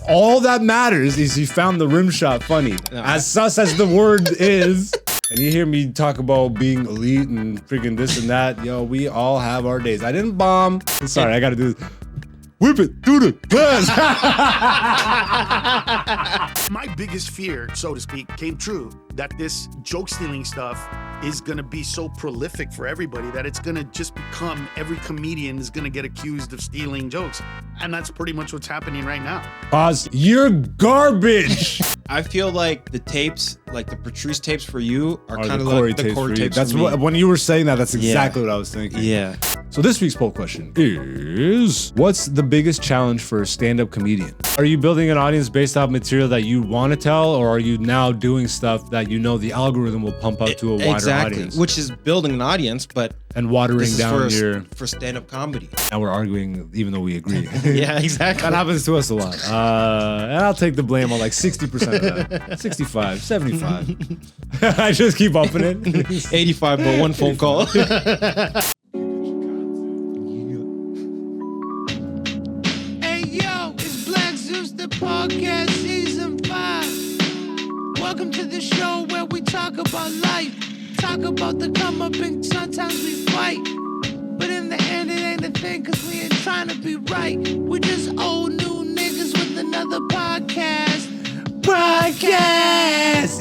All that matters is you found the Rimshot funny. As sus as the word is. And you hear me talk about being elite and freaking this and that. Yo, we all have our days. I didn't bomb. Sorry, I gotta do this. Whip it through the glass. My biggest fear, so to speak, came true, that this joke stealing stuff is gonna be so prolific for everybody that it's gonna just become every comedian is gonna get accused of stealing jokes. And that's pretty much what's happening right now. Pause. You're garbage. I feel like the tapes, like the Patrice tapes for you, are kind of Corey like the Corey tapes That's for me. what, when you were saying that, that's exactly what I was thinking. Yeah. So this week's poll question is, what's the biggest challenge for a stand-up comedian? Are you building an audience based off material that you want to tell, or are you now doing stuff that you know the algorithm will pump out to a wider audience? Which is building an audience, but and watering down for stand-up comedy. And we're arguing even though we agree. Yeah, exactly. That happens to us a lot. And I'll take the blame on like 60% of that. 65, 75. I just keep upping it. 85, but one phone call. Hey yo, it's Black Zeus, the podcast season 5. Welcome to the show where we talk about life, talk about the come up, and sometimes we fight. But in the end, it ain't a thing, cause we ain't trying to be right. We're just old new niggas with another podcast.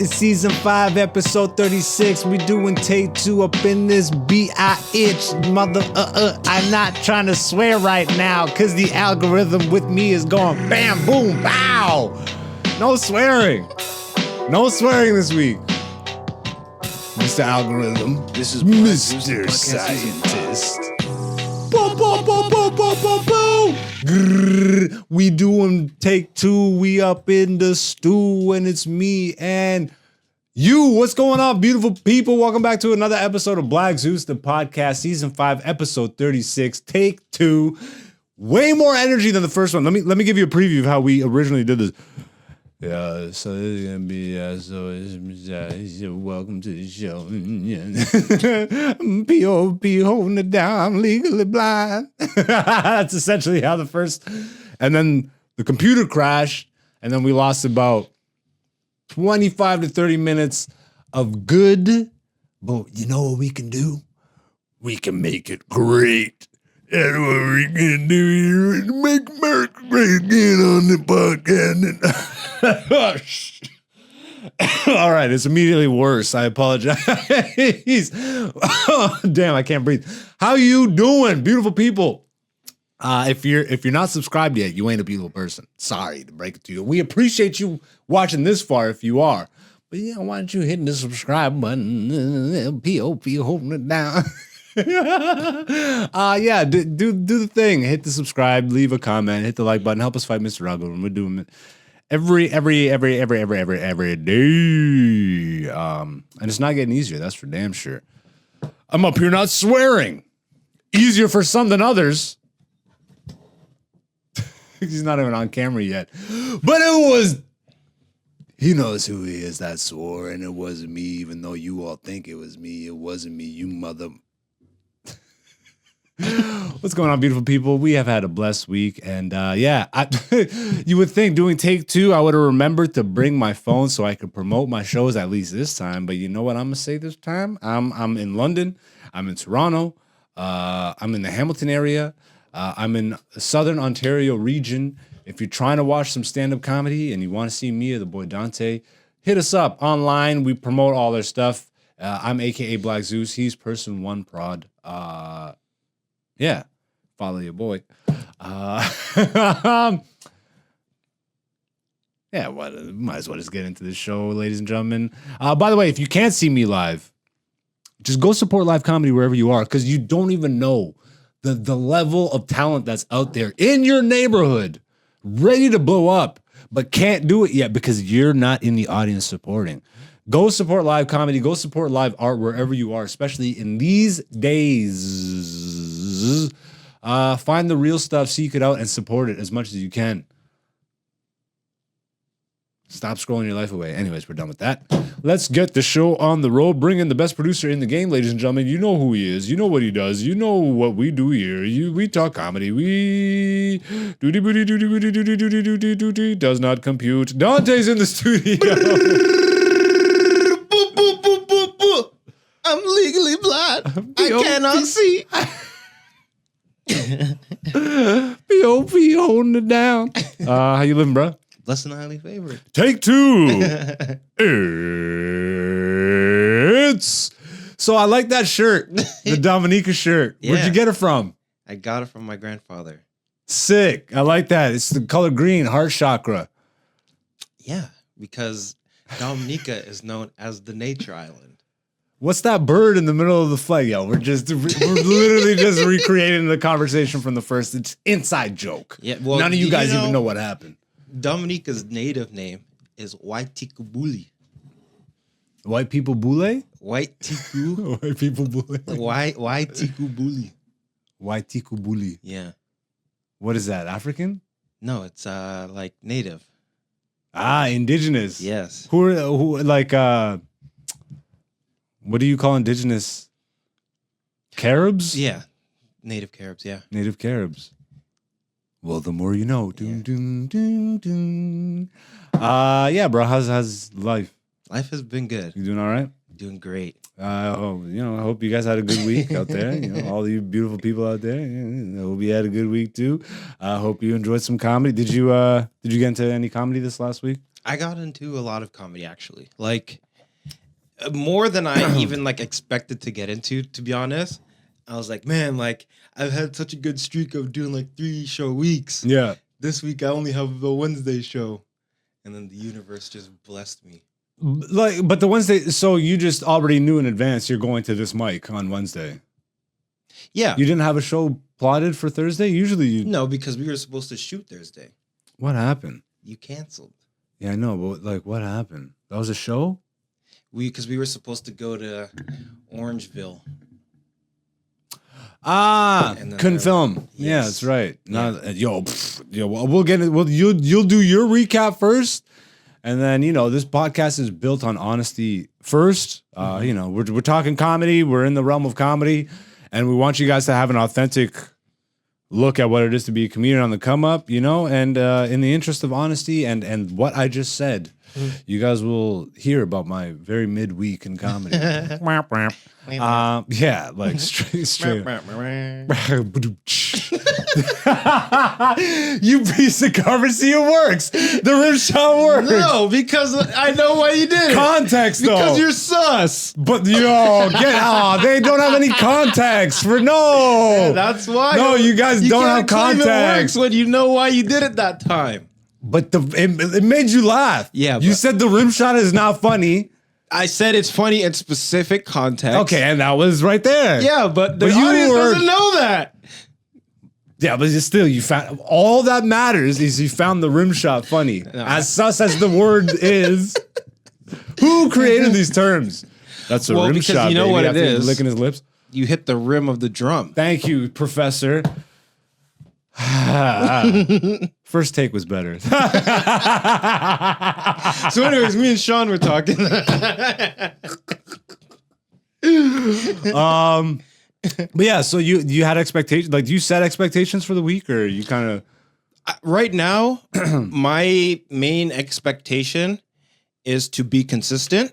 It's season 5, episode 36. We doing take 2 up in this bitch. Mother, I'm not trying to swear right now, cause the algorithm with me is going bam, boom, bow. No swearing. No swearing this week. Mr. Algorithm. This is Mr. Scientist. Boom, boom, boom, boom, boom, boom, boom. Grrr. We doing take 2. We up in the stew, and it's me and you. What's going on, beautiful people? Welcome back to another episode of Black Zeus, the podcast, season 5, episode 36, take 2. Way more energy than the first one. Let me give you a preview of how we originally did this. Yeah, so this is gonna be welcome to the show. P.O.P. holding it down, legally blind. That's essentially how the first, and then the computer crashed, and then we lost about 25 to 30 minutes of good. But you know what we can do? We can make it great. That's what we can do here. Make America great again on the podcast. All right, it's immediately worse. I apologize. Oh, damn, I can't breathe. How you doing, beautiful people? If you're not subscribed yet, you ain't a beautiful person. Sorry to break it to you. We appreciate you watching this far if you are. But yeah, why don't you hit the subscribe button? P.O.P. holding it down. Yeah, do the thing. Hit the subscribe, leave a comment, hit the like button, help us fight Mr. Algorithm. We're doing it every day. And it's not getting easier, that's for damn sure. I'm up here not swearing. Easier for some than others. He's not even on camera yet. But it was, he knows who he is that swore, and it wasn't me, even though you all think it was me. It wasn't me, you mother. What's going on, beautiful people? We have had a blessed week, and yeah, you would think doing take 2, I would have remembered to bring my phone so I could promote my shows at least this time. But you know what I'm gonna say this time? I'm in London, I'm in Toronto, I'm in the Hamilton area, I'm in the Southern Ontario region. If you're trying to watch some stand-up comedy and you want to see me or the boy Dante, hit us up online. We promote all their stuff. I'm AKA Black Zeus. He's Person 1 Prod. Yeah, follow your boy. Yeah, might as well just get into the show, ladies and gentlemen. By the way, if you can't see me live, just go support live comedy wherever you are, because you don't even know the level of talent that's out there in your neighborhood, ready to blow up, but can't do it yet because you're not in the audience supporting. Go support live comedy. Go support live art wherever you are, especially in these days. Find the real stuff, seek it out, and support it as much as you can. Stop scrolling your life away. Anyways, we're done with that. Let's get the show on the road. Bring in the best producer in the game, ladies and gentlemen. You know who he is. You know what he does. You know what we do here. We talk comedy. We does not compute. Dante's in the studio. I'm legally blind. I cannot see. P.O.P. holding it down. How you living, bro? Blessed and highly favored. Take two. It's so I like that shirt, the Dominica shirt. Where'd Yeah. you get it from? I got it from my grandfather. Sick. I like that. It's the color green, heart chakra. Yeah, because Dominica is known as the nature island. What's that bird in the middle of the flag? Yo, we're literally just recreating the conversation from the first. It's inside joke. Yeah, well, None of you do guys you even know- know what happened. Dominica's native name is Waitikubuli. White people boule? Waitiku. White people boule. Waitikubuli. White tiku buli. Yeah. What is that? African? No, it's like native. Ah, indigenous. Yes. Who like what do you call indigenous? Caribs? Yeah. Native Caribs, yeah. Native Caribs. Well, the more you know. Doom, doom, doom, doom. Yeah, bro. How's life? Life has been good. You doing all right? Doing great. I hope you guys had a good week out there. All you beautiful people out there. I hope you had a good week too. I hope you enjoyed some comedy. Did you get into any comedy this last week? I got into a lot of comedy actually. Like more than I even like expected to get into, to be honest. I was like, man, like I've had such a good streak of doing like 3 show weeks. Yeah. This week I only have a Wednesday show. And then the universe just blessed me. But the Wednesday, so you just already knew in advance you're going to this mic on Wednesday. Yeah. You didn't have a show plotted for Thursday? Usually you... No, because we were supposed to shoot Thursday. What happened? You canceled. Yeah, I know, but like what happened? That was a show? Because we were supposed to go to Orangeville. Ah, And then couldn't there- film. Yeah, Yes. that's right. Yeah. We'll get it. You'll do your recap first, and then this podcast is built on honesty first. We're talking comedy. We're in the realm of comedy, and we want you guys to have an authentic look at what it is to be a comedian on the come up. And in the interest of honesty and what I just said, you guys will hear about my very midweek in comedy. Yeah, like straight. You piece of garbage. See, it works. The Rimshot works. No, because I know why you did it. Context, though. Because you're sus. But they don't have any context for no. That's why. No, you guys don't have can't claim it context. works when you know why you did it that time. But it made you laugh. Yeah, you but- said the Rimshot is not funny. I said it's funny in specific context. Okay, and that was right there. Yeah, but the But you audience were- doesn't know that. Yeah, but still, you found all that matters is you found the Rimshot funny. As sus as the word is, who created these terms? That's a Well, Rimshot. because you know baby, what it after is. licking his lips. You hit the rim of the drum. Thank you, Professor. First take was better. So, anyways, me and Sean were talking. But yeah, so you had expectations. Like, do you set expectations for the week, or you kind of? Right now, my main expectation is to be consistent.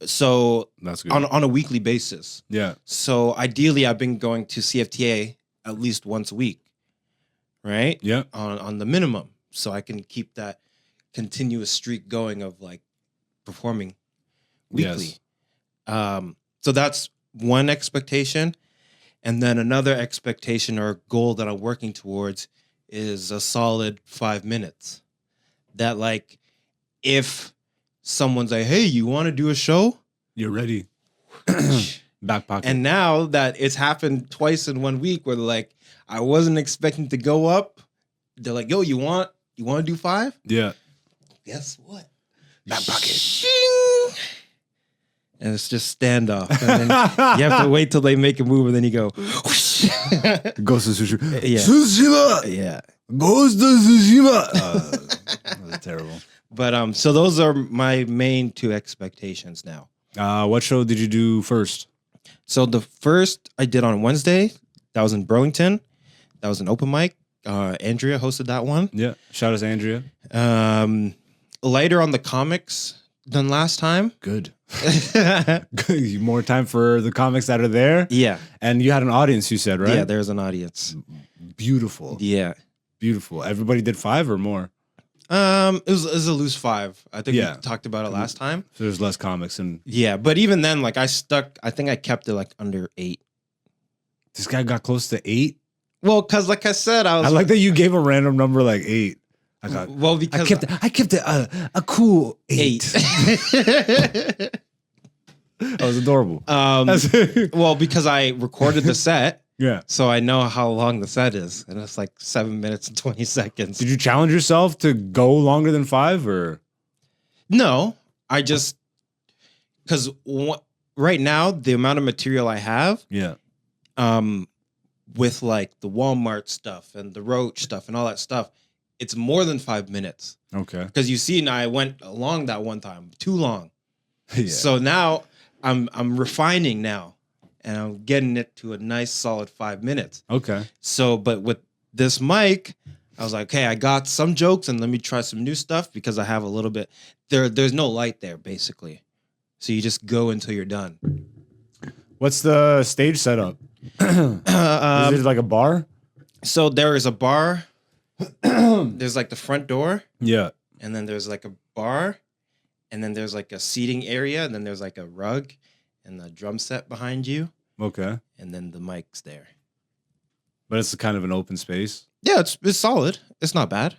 So That's good. on a weekly basis. Yeah. So ideally, I've been going to CFTA at least once a week, right? Yeah. On the minimum, so I can keep that continuous streak going of like performing weekly. Yes. So that's one expectation, and then another expectation or goal that I'm working towards is a solid 5 minutes. That like, if someone's like, "Hey, you want to do a show?" You're ready. Back pocket. And now that it's happened twice in 1 week, where like I wasn't expecting to go up, they're like, "Yo, you want to do 5?" yeah. Guess what? Back pocket. Shing! And it's just standoff. And then you have to wait till they make a move, and then you go, whoosh. Ghost of Tsushima. Yeah. Tsushima. Yeah. Ghost of Tsushima. That was terrible. But so those are my main two expectations now. What show did you do first? So the first I did on Wednesday, that was in Burlington. That was an open mic. Andrea hosted that one. Yeah. Shout out to Andrea. Lighter on the comics than last time. Good. More time for the comics that are there. Yeah. And you had an audience, you said, right? Yeah, there's an audience. Beautiful. Yeah. Beautiful. Everybody did 5 or more? It was a loose 5. I think Yeah. we talked about it last time. So there's less comics. And Yeah, but even then, like I think I kept it like under 8. this guy got close to 8. Well, because like I said, I I was like that you gave a random number like 8. I got. well because I kept it a cool 8. 8. That was adorable. Well, because I recorded the set, Yeah. so I know how long the set is, and it's like 7 minutes and 20 seconds. Did you challenge yourself to go longer than 5 or? No, I just because right now the amount of material I have, Yeah. with like the Walmart stuff and the Roach stuff and all that stuff, it's more than 5 minutes. Okay. Because you see, now I went along that one time too long. Yeah. So now I'm refining now, and I'm getting it to a nice solid 5 minutes. Okay. So, but with this mic, I was like, okay, I got some jokes, and let me try some new stuff because I have a little bit. There's no light there, basically. So you just go until you're done. What's the stage setup? Is it like a bar? So there is a bar. There's like the front door, Yeah. and then there's like a bar, and then there's like a seating area, and then there's like a rug and the drum set behind you, Okay. and then the mic's there. But it's kind of an open space. Yeah, it's solid. It's not bad.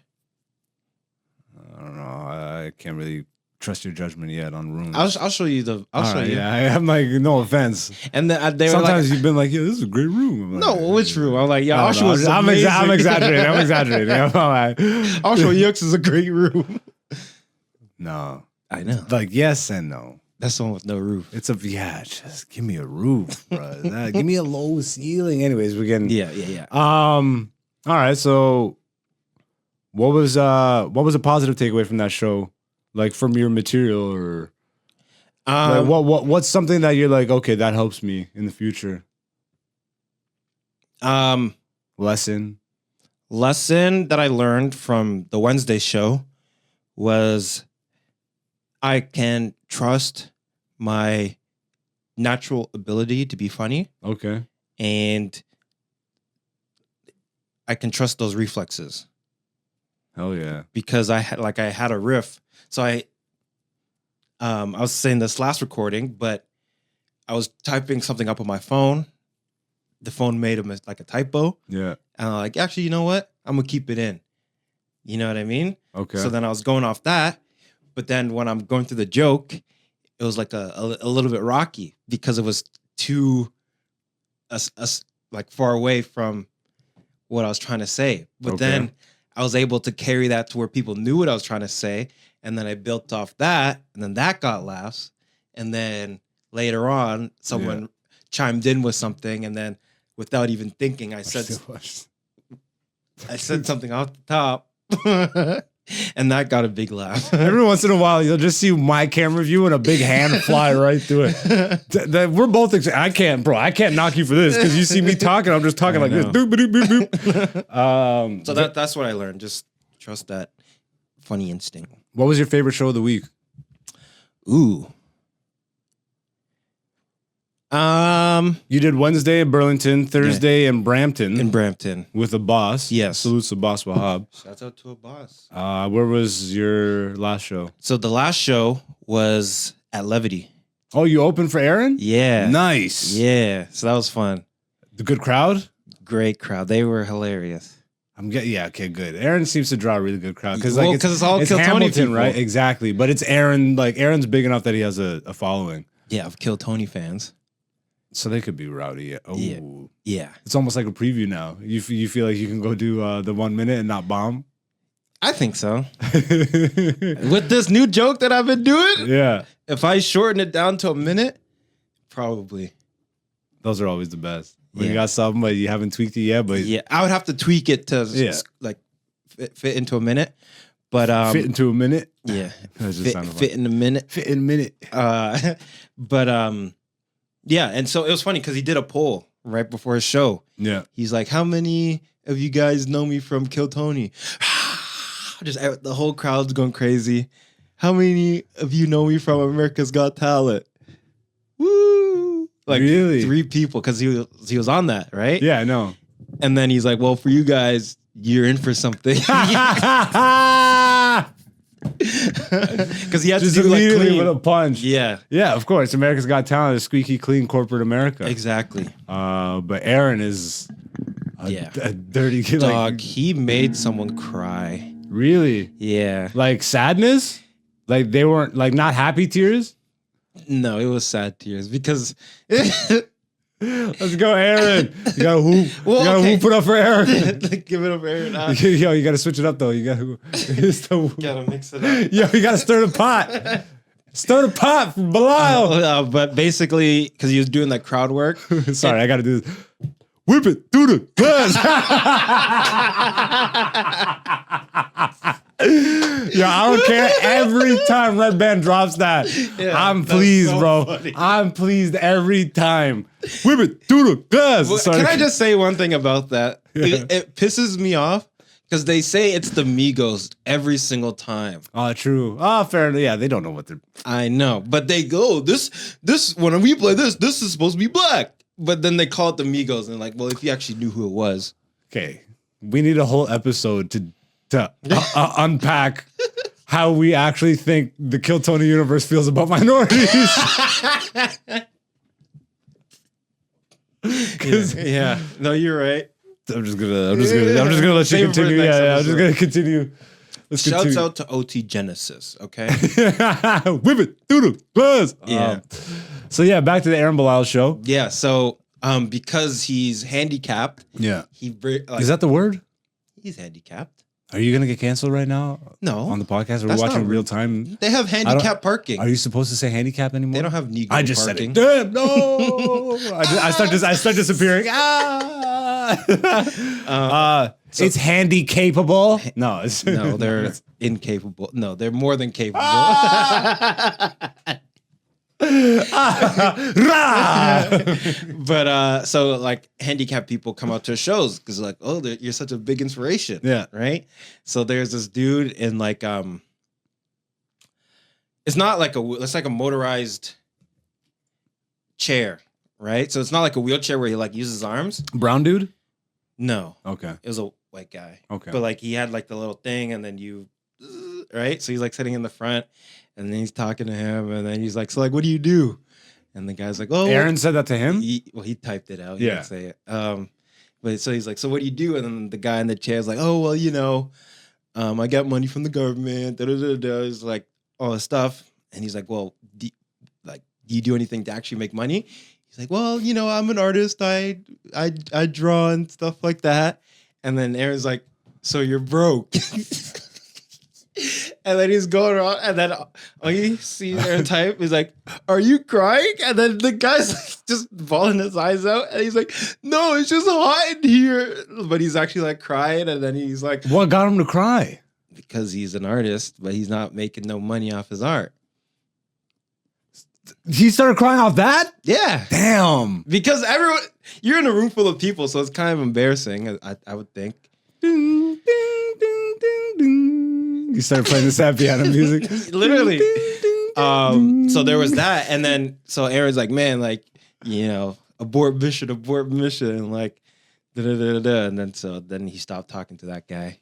I don't know. I can't really trust your judgment yet on rooms. I'll show you the. I'll All show right, you. Yeah, I'm like, no offense. And then they were Sometimes like, you've been like, yeah, this is a great room. I'm like, "No, which room?" I'm like, "Yeah, I I'll don't know. show you." I'm exaggerating. I'm exaggerating. I'm like, I'll show you. Is a great room. No. I know. Like, yes and no. That's the one with no roof. It's just give me a roof, bro. Give me a low ceiling. Anyways, we're getting Yeah. All right, so what was a positive takeaway from that show? Like from your material or like what's something that you're like, okay, that helps me in the future? Lesson That I learned from the Wednesday show was I can trust my natural ability to be funny, Okay. and I can trust those reflexes Hell yeah. because I had a riff. So I was saying this last recording, but I was typing something up on my phone. The phone made like a typo. Yeah. And I'm like, actually, you know what? I'm going to keep it in. You know what I mean? Okay. So then I was going off that. But then when I'm going through the joke, it was like a little bit rocky because it was too like far away from what I was trying to say. But Okay. then I was able to carry that to where people knew what I was trying to say. And then I built off that. And then that got laughs. And then later on, someone chimed in with something. And then without even thinking, I said something off the top. And that got a big laugh. Every once in a while, you'll just see my camera view and a big hand fly right through it. We're both. I can't knock you for this because you see me talking. I'm just talking like this. Boop, boop, boop, boop. So that's what I learned. Just trust that funny instinct. What was your favorite show of the week? Ooh. You did Wednesday in Burlington, Thursday in Brampton, In Brampton. with a boss. Yes. Salutes to Boss Wahab. Shout out to a boss. Where was your last show? So the last show was at Levity. Oh, you opened for Aaron? Yeah. Nice. Yeah. So that was fun. The good crowd? Great crowd. They were hilarious. Okay, good. Aaron seems to draw a really good crowd because Well, 'cause it's all Kill Tony Hamilton, people. right? Exactly, but it's Aaron. Like Aaron's big enough that he has a following, Yeah, of Kill Tony fans. so they could be rowdy. Yeah. Oh, Yeah. Yeah. It's almost like a preview now. You feel like you can go do the 1 minute and not bomb. I think so. With this new joke that I've been doing, Yeah, if I shorten it down to a minute, probably. those are always the best. When you Yeah. got something but you haven't tweaked it yet, but Yeah, I would have to tweak it to Yeah. like fit into a minute. But fit into a minute. yeah, That just sounded fit in a minute. Fit in a minute. But yeah, and so it was funny because he did a poll right before his show. Yeah. He's like, "How many of you guys know me from Kill Tony?" Just the whole crowd's going crazy. How many of you know me from America's Got Talent? Woo! Like really? 3 people because he was on that, right? Yeah, I know. And then he's like, "Well, for you guys, you're in for something." Because he has Just to do like immediately clean. with a punch. Yeah, Yeah, of course. America's Got Talent is squeaky clean corporate America. exactly. But Aaron is a dirty kid. Dog, Like, he made someone cry. really? Yeah. Like sadness? Like they weren't like not happy tears? No, it was sad tears because Let's go, Aaron. You gotta hoop. Well, you gotta okay. hoop it up for Aaron. like, give it up, Aaron. Yo, you gotta switch it up though. You gotta Gotta mix it up. Yo, you gotta stir the pot. Stir the pot for Belial. But basically, because he was doing like crowd work. Sorry, I gotta do this. Whip it through the glass. Yo, I don't care. Every time Red Band drops that, Yeah, I'm that's pleased, so bro. funny. I'm pleased every time. Whip it through the glass. Well, Sorry. can I just say one thing about that? Yeah. It pisses me off because they say it's the Migos every single time. Oh, true. Oh, fair enough. Yeah, they don't know what they're. I know, but they go this when we play this is supposed to be black. But then they call it the Migos and like, well, if you actually knew who it was. Okay, we need a whole episode to unpack how we actually think the Kill Tony universe feels about minorities. Yeah. No, you're right. I'm just gonna let you Save it for continue. the next Yeah, I'm just episode. gonna continue. Let's Shouts continue. out to OT Genesis, okay? Whip it through the glass. Yeah. So yeah, back to the Aaron Belial show. Yeah, so because he's handicapped, Yeah. like, Is that the word? he's handicapped. Are you gonna get canceled right now? No. On the podcast? We're That's watching not real time. They have handicap parking. Are you supposed to say handicap anymore? They don't have Negro I just parking. said it. Damn, no. I start disappearing. It's handy capable. No, it's No, they're incapable. No, they're more than capable. But so like handicapped people come out to shows because like, oh, you're such a big inspiration. Yeah. Right. So there's this dude in like it's not like it's like a motorized chair, right? So it's not like a wheelchair where he like uses his arms. Brown dude? No, Okay. it was a white guy. Okay. But like he had like the little thing, and then right? So he's like sitting in the front, and then he's talking to him, and then he's like, "So like, what do you do?" And the guy's like, "Oh, Aaron said that to him? He typed it out. He Yeah. didn't say it. But so he's like, "So what do you do?" And then the guy in the chair is like, "Oh, well, you know, I got money from the government." He's like all this stuff, and he's like, "Well, do you do anything to actually make money?" He's like, "Well, you know, I'm an artist. I draw and stuff like that." And then Aaron's like, "So you're broke." And then he's going around, and then all you see Aaron type is like, "Are you crying?" And then the guy's like just bawling his eyes out, and he's like, "No, it's just hot in here." But he's actually like crying, and then he's like, What got him to cry? because he's an artist, but he's not making no money off his art. He started crying off that? Yeah. Damn. Because you're in a room full of people, so it's kind of embarrassing, I would think. Ding, ding, ding, ding, ding. You started playing the sad piano music. Literally. Ding, ding, ding, So there was that, and then so Aaron's like, "Man, like, you know, abort mission, and like, da-da-da-da-da." And then he stopped talking to that guy.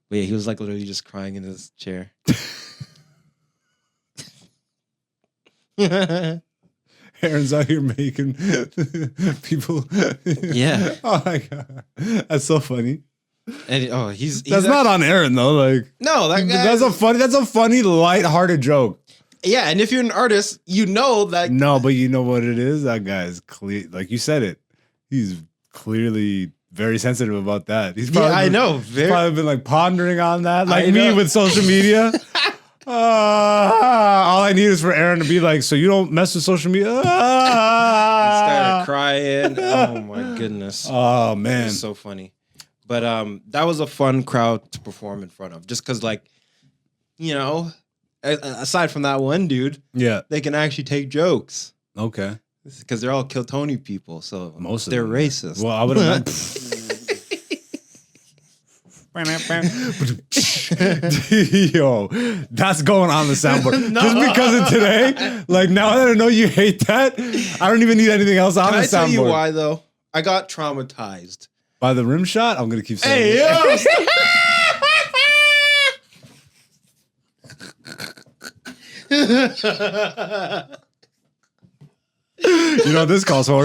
But yeah, he was like literally just crying in his chair. Aaron's out here making people. Yeah. Oh my God. That's so funny. And he's That's not on Aaron though. Like, no, that guy. that's a funny, lighthearted joke. Yeah, and if you're an artist, you know that. No, but you know what it is? That guy is clear. Like you said it. He's clearly very sensitive about that. He's probably I know. He's probably been like pondering on that. Like I me know. with social media. All I need is for Aaron to be like, so you don't mess with social media? He started crying. Oh my goodness. Oh It man. was so funny. But that was a fun crowd to perform in front of, just because like you know, aside from that one dude, Yeah. they can actually take jokes Okay. because they're all Kill Tony people. So Most of they're them, racist. Well, I would have. Yo, that's going on the soundboard. No. Just because of today, like now that I know you hate that, I don't even need anything else on Can the I tell you soundboard. why though? I got traumatized. By the rim shot, I'm gonna keep saying. Hey, it. yo. You know what this calls for?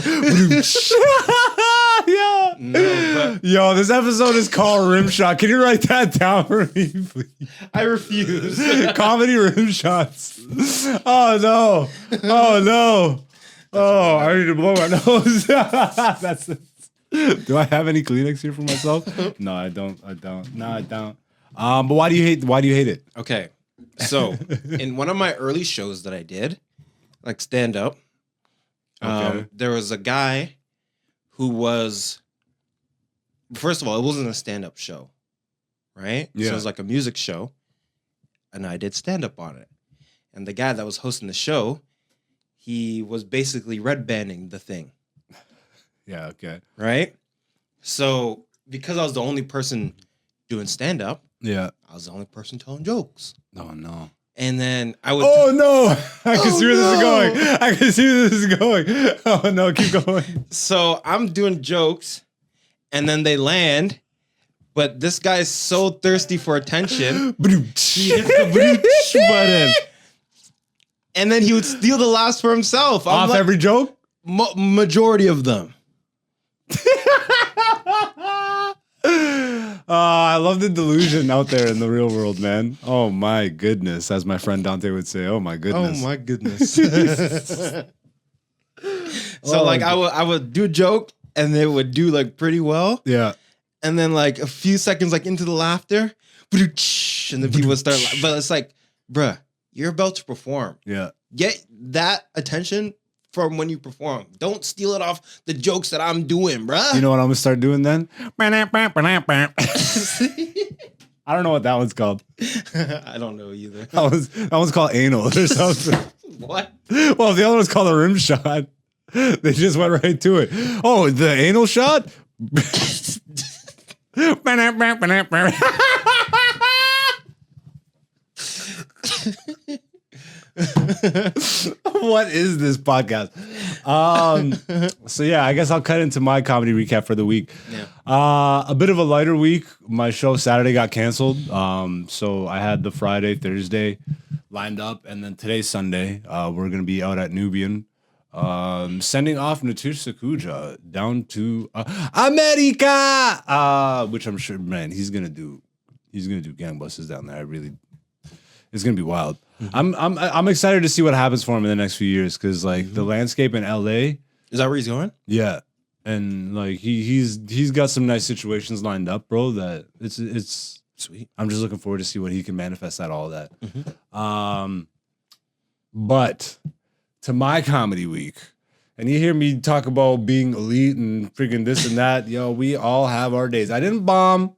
Yeah. No, Yo, this episode is called Rimshot. Can you write that down for me, please? I refuse. Comedy rim shots. Oh no. Oh no. Oh, I need to blow my nose. That's it. Do I have any Kleenex here for myself? No, I don't. No, I don't. But why do you hate it? Okay. So in one of my early shows that I did, like stand up, Okay. there was a guy who was, first of all, it wasn't a stand-up show, right? Yeah. So it was like a music show, and I did stand-up on it. And the guy that was hosting the show, he was basically red banding the thing, Yeah, okay. right? So because I was the only person doing stand-up, Yeah. I was the only person telling jokes. Oh no. And then I would... Oh no! I can Oh, see where this is no. going. I can see where this is going. Oh no, keep going. So I'm doing jokes, and then they land, but this guy's so thirsty for attention. He hits the brooch button. And then he would steal the laughs for himself. I'm Off like, every joke? majority of them. I love the delusion out there in the real world, man. Oh my goodness, as my friend Dante would say. Oh my goodness. Oh my goodness. So like I would do a joke and they would do like pretty well. Yeah. And then like a few seconds like into the laughter, and then people would start but it's like, bruh, you're about to perform. Yeah. Get that attention from when you perform. Don't steal it off the jokes that I'm doing, bruh. You know what I'm gonna start doing then? I don't know what that one's called. I don't know either. That one's called anal or something. What? Well, the other one's called a rim shot. They just went right to it. Oh, the anal shot? What is this podcast? So yeah, I guess I'll cut into my comedy recap for the week. Yeah. A bit of a lighter week. My show Saturday got canceled. So I had the Friday, Thursday lined up, and then today's Sunday. We're gonna be out at Nubian. Sending off Natush Sakuja down to America, which I'm sure, man, he's gonna do gangbusters down there. It's gonna be wild. I'm excited to see what happens for him in the next few years because like the landscape in LA, Is that where he's going? yeah, and like he's got some nice situations lined up, bro. That it's Sweet. I'm just looking forward to see what he can manifest out of all that. But to my comedy week, and you hear me talk about being elite and freaking this and that, yo, we all have our days. I didn't bomb.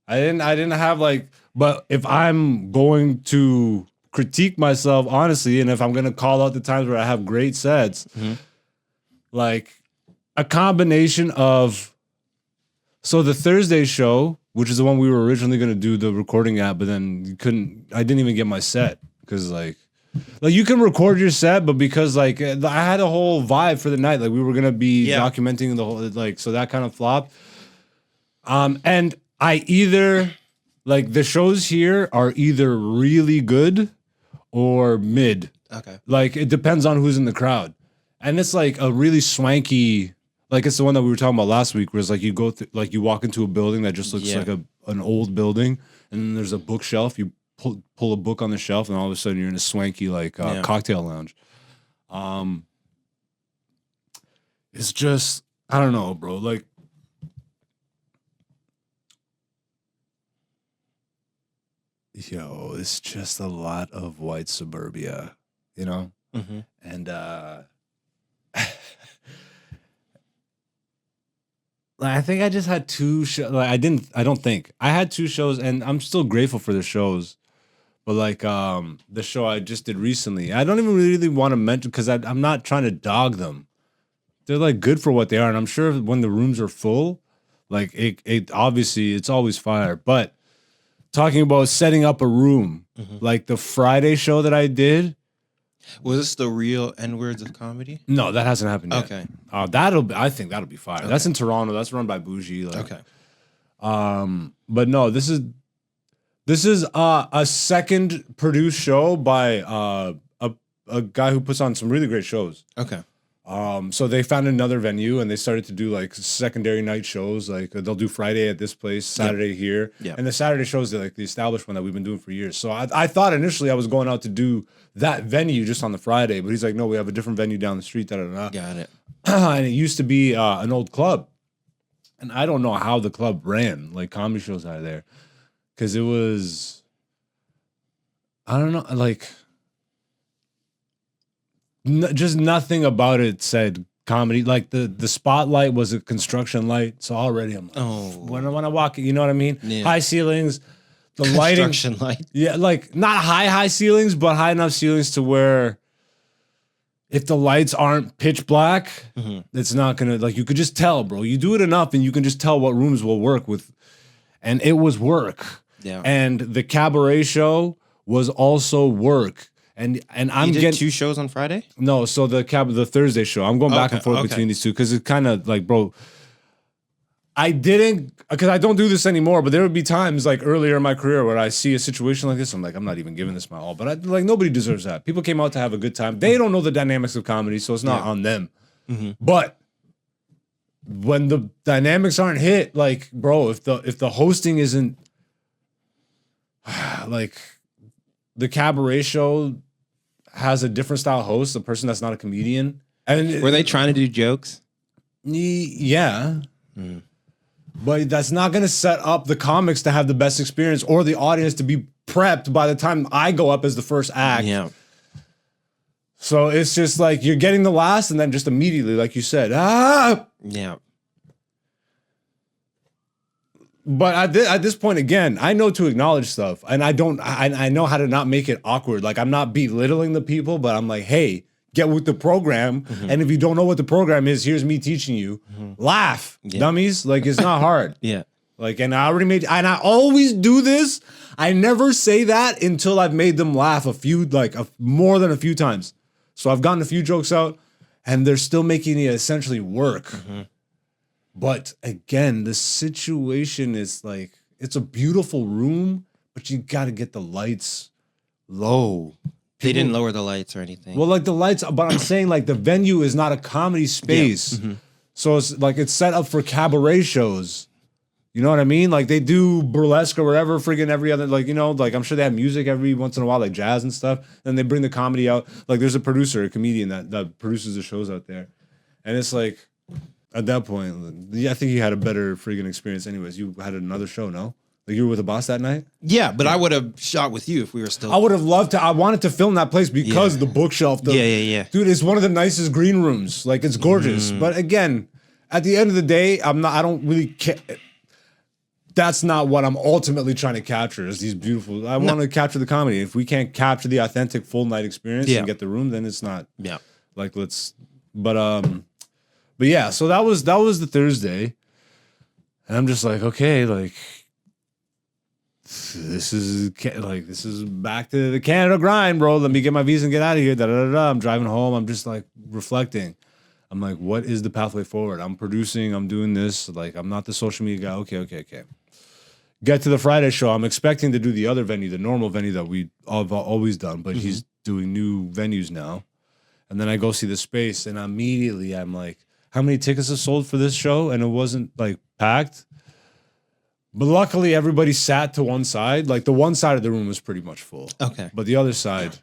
I didn't have like, but if I'm going to critique myself honestly, and if I'm gonna call out the times where I have great sets, like a combination of, so the Thursday show, which is the one we were originally gonna do the recording at, but then I didn't even get my set because like you can record your set, but because like I had a whole vibe for the night, like we were gonna be documenting the whole, like, so that kind of flopped. And I either like the shows here are either really good or mid. Okay. Like it depends on who's in the crowd, and it's like a really swanky. Like it's the one that we were talking about last week, where it's like you go through, like you walk into a building that just looks like an old building, and then there's a bookshelf. You pull a book on the shelf, and all of a sudden you're in a swanky like cocktail lounge. It's just, I don't know, bro. Like, yo, it's just a lot of white suburbia, you know? And like, I think I just had two shows. Like I had two shows, and I'm still grateful for the shows. But like the show I just did recently, I don't even really want to mention because I'm not trying to dog them. They're like good for what they are, and I'm sure when the rooms are full, like it obviously it's always fire. But talking about setting up a room, like the Friday show that I did. Was this the real N-words of comedy? No, that hasn't happened yet. Okay. I think that'll be fire. Okay. That's in Toronto. That's run by Bougie. Like, Okay. But no, this is a second produced show by a guy who puts on some really great shows. Okay. So they found another venue and they started to do like secondary night shows. Like they'll do Friday at this place, Saturday here. Yeah. And the Saturday shows are like the established one that we've been doing for years. So I thought initially I was going out to do that venue just on the Friday, but he's like, no, we have a different venue down the street. Got it. And it used to be an old club. And I don't know how the club ran, like comedy shows out of there. Because it was, I don't know, like, just nothing about it said comedy. Like the spotlight was a construction light. So already I'm like, when I walk, you know what I mean? Yeah. High ceilings, the lighting. Construction light. Yeah, like not high ceilings, but high enough ceilings to where if the lights aren't pitch black, it's not gonna, like, you could just tell, bro. You do it enough and you can just tell what rooms will work with. And it was work. Yeah. And the cabaret show was also work. And I'm You did getting 2 shows on Friday? no, so the Thursday show. I'm going back and forth Okay. between these two because it kind of like, bro, I didn't, because I don't do this anymore, but there would be times like earlier in my career where I see a situation like this. I'm like, I'm not even giving this my all, but like nobody deserves that. People came out to have a good time. They don't know the dynamics of comedy, so it's not on them. But when the dynamics aren't hit, like, bro, if the hosting isn't like the cabaret show has a different style host, a person that's not a comedian. And Were they trying to do jokes? yeah. But that's not going to set up the comics to have the best experience or the audience to be prepped by the time I go up as the first act. Yeah. So it's just like you're getting the last and then just immediately, like you said, Yeah. But at this point, again, I know to acknowledge stuff, and I know how to not make it awkward. Like, I'm not belittling the people, but I'm like, hey, get with the program. And if you don't know what the program is, here's me teaching you. Laugh, dummies. Like, it's not hard. Yeah. Like, and I always do this. I never say that until I've made them laugh more than a few times. So I've gotten a few jokes out, and they're still making it essentially work. But again, the situation is like, it's a beautiful room, but you got to get the lights low. They didn't lower the lights or anything. Well, like the lights, but I'm saying like the venue is not a comedy space. So it's like it's set up for cabaret shows. You know what I mean? Like they do burlesque or whatever, friggin' every other, like, you know, like I'm sure they have music every once in a while, like jazz and stuff. Then they bring the comedy out. Like there's a producer, a comedian that produces the shows out there. And it's like, at that point, yeah, I think you had a better friggin' experience anyways. You had another show, no? Like you were with the boss that night? Yeah, but I would have shot with you if we were still. I would have loved to. I wanted to film that place because the bookshelf. Yeah. Dude, it's one of the nicest green rooms. Like it's gorgeous. But again, at the end of the day, I don't really care. That's not what I'm ultimately trying to capture is these beautiful. I want to capture the comedy. If we can't capture the authentic full night experience and get the room, then it's not. Yeah. Like But yeah, so that was the Thursday. And I'm just like, okay, like this is back to the Canada grind, bro. Let me get my visa and get out of here. I'm driving home. I'm just like reflecting. I'm like, what is the pathway forward? I'm producing. I'm doing this. Like, I'm not the social media guy. Okay. Get to the Friday show. I'm expecting to do the other venue, the normal venue that we have always done, but he's doing new venues now. And then I go see the space, and immediately I'm like, how many tickets are sold for this show? And it wasn't like packed. But luckily, everybody sat to one side. Like the one side of the room was pretty much full. Okay. But the other side,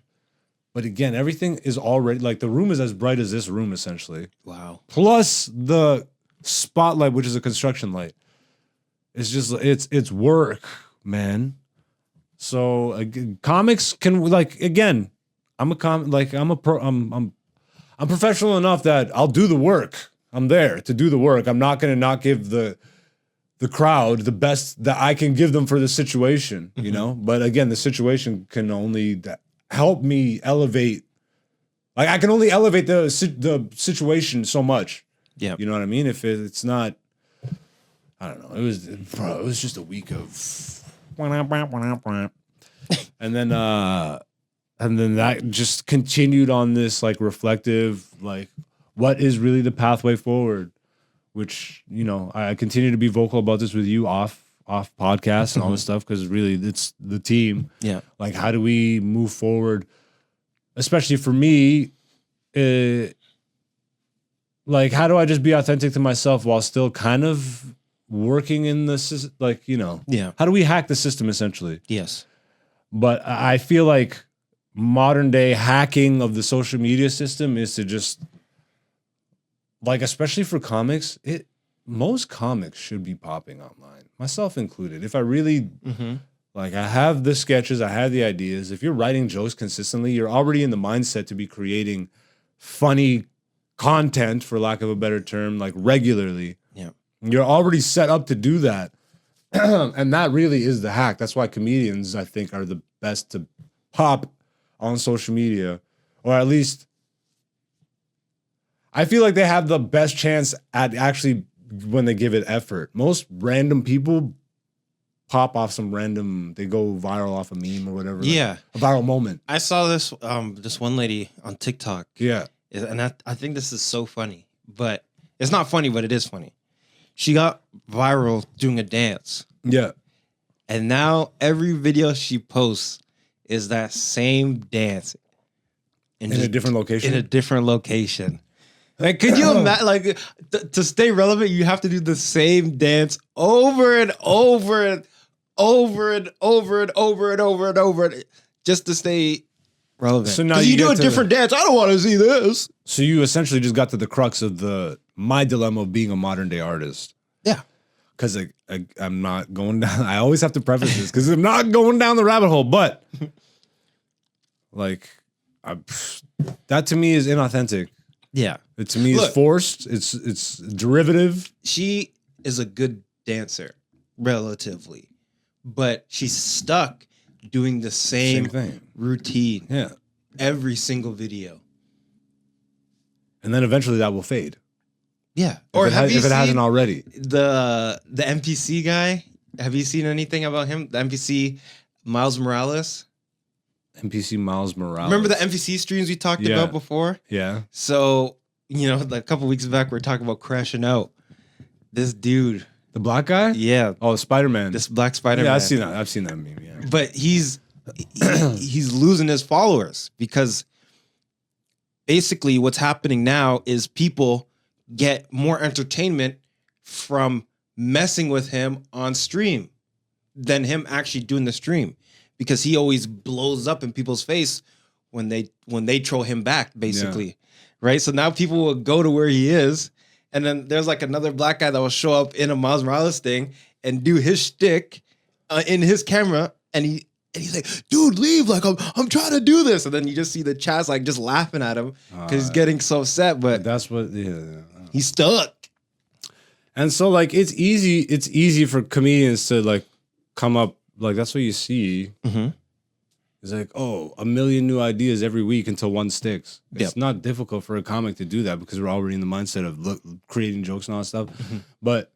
but again, everything is already, like the room is as bright as this room, essentially. Wow. Plus the spotlight, which is a construction light. It's just, it's work, man. So comics can, like, again, I'm professional enough that I'll do the work. I'm there to do the work. I'm not going to not give the the crowd the best that I can give them for the situation, you know? But again, the situation can only help me elevate. Like I can only elevate the situation so much. Yeah. You know what I mean? If it's not, I don't know. It was just a week of and then that just continued on this like reflective, like what is really the pathway forward, which, you know, I continue to be vocal about this with you off podcasts and all this stuff, because really it's the team. Yeah. Like, how do we move forward? Especially for me, like, how do I just be authentic to myself while still kind of working in the system? Like, you know, how do we hack the system essentially? Yes. But I feel like modern day hacking of the social media system is to just, like, especially for comics, most comics should be popping online, myself included. If I really, like, I have the sketches, I have the ideas. If you're writing jokes consistently, you're already in the mindset to be creating funny content, for lack of a better term, like regularly. Yeah. You're already set up to do that. And that really is the hack. That's why comedians, I think, are the best to pop on social media, or at least I feel like they have the best chance at actually when they give it effort. Most random people pop off some random, they go viral off a meme or whatever. Yeah. Like a viral moment. I saw this one lady on TikTok. Yeah. And I think this is so funny, but it's not funny, but it is funny. She got viral doing a dance. Yeah. And now every video she posts is that same dance. In a different location? In a different location. Like, could you imagine, like, to stay relevant, you have to do the same dance over and over and over and over and over and over and over just to stay relevant. So now you do a different dance. I don't want to see this. So you essentially just got to the crux of my dilemma of being a modern day artist. Yeah. Because I'm not going down. I always have to preface this because I'm not going down the rabbit hole. But like, that to me is inauthentic. Yeah. It to me is forced. It's derivative. She is a good dancer, relatively, but she's stuck doing the same thing, routine. Yeah. Every single video. And then eventually that will fade. Yeah. If it hasn't already. The NPC guy, have you seen anything about him? The NPC Miles Morales? NPC Miles Morales. Remember the NPC streams we talked about before? Yeah. So, you know, a couple weeks back, we were talking about crashing out. This dude. The black guy? Yeah. Oh, Spider-Man. This black Spider-Man. Yeah, I've seen that meme, yeah. But he's losing his followers because basically what's happening now is people get more entertainment from messing with him on stream than him actually doing the stream, because he always blows up in people's face when they troll him back, basically. Right? So now people will go to where he is, and then there's like another black guy that will show up in a Miles Morales thing and do his shtick in his camera, and he's like, dude, leave, like I'm trying to do this. And then you just see the chat's like just laughing at him because he's getting so upset, but that's what he's stuck. And so like it's easy for comedians to like come up, like that's what you see. It's like, oh, 1 million new ideas every week until one sticks. It's not difficult for a comic to do that because we're already in the mindset of creating jokes and all that stuff. But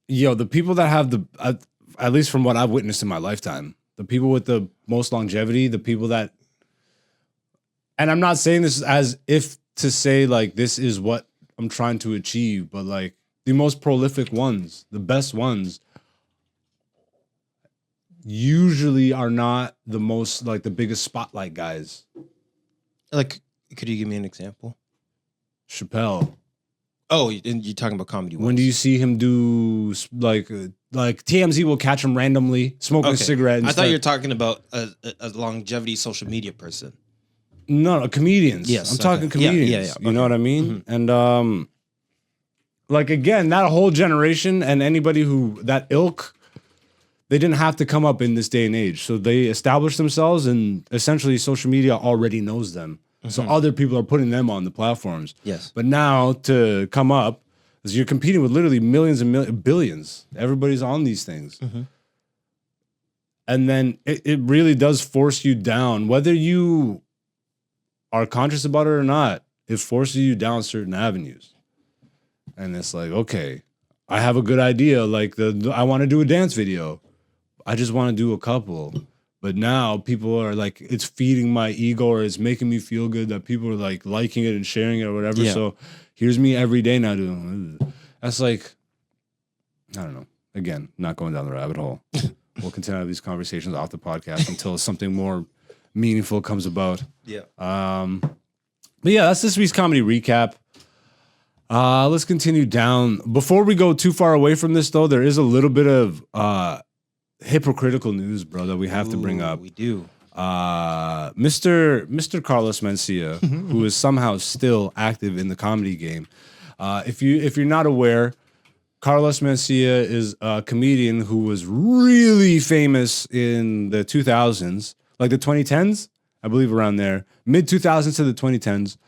the people that have at least from what I've witnessed in my lifetime, the people with the most longevity, the people that, and I'm not saying this as if to say like this is what I'm trying to achieve, but like the most prolific ones, the best ones, usually are not the most, like the biggest spotlight guys. Like, could you give me an example? Chappelle. Oh, you're talking about comedy ones. When do you see him do like TMZ will catch him randomly smoking a cigarette? I thought you were talking about a longevity social media person. No, comedians. Yes, I'm talking comedians. Yeah. You know what I mean? And like again, that whole generation and anybody who that ilk, they didn't have to come up in this day and age. So they established themselves, and essentially social media already knows them. So other people are putting them on the platforms. Yes. But now to come up, Because you're competing with literally millions and billions. Everybody's on these things. Mm-hmm. And then it really does force you down, whether you are conscious about it or not. It forces you down certain avenues. And it's like, okay, I have a good idea. Like I want to do a dance video. I just want to do a couple. But now people are like, it's feeding my ego or it's making me feel good that people are like liking it and sharing it or whatever. Yeah. So here's me every day now doing that's like, I don't know. Again, not going down the rabbit hole. We'll continue to have these conversations off the podcast until something more meaningful comes about. Yeah. But yeah, that's this week's comedy recap. Let's continue down. Before we go too far away from this, though, there is a little bit of hypocritical news, bro, that we have to bring up. We do. Mr. Carlos Mencia, who is somehow still active in the comedy game. If you're not aware, Carlos Mencia is a comedian who was really famous in the 2000s, like the 2010s, I believe around there, mid 2000s to the 2010s.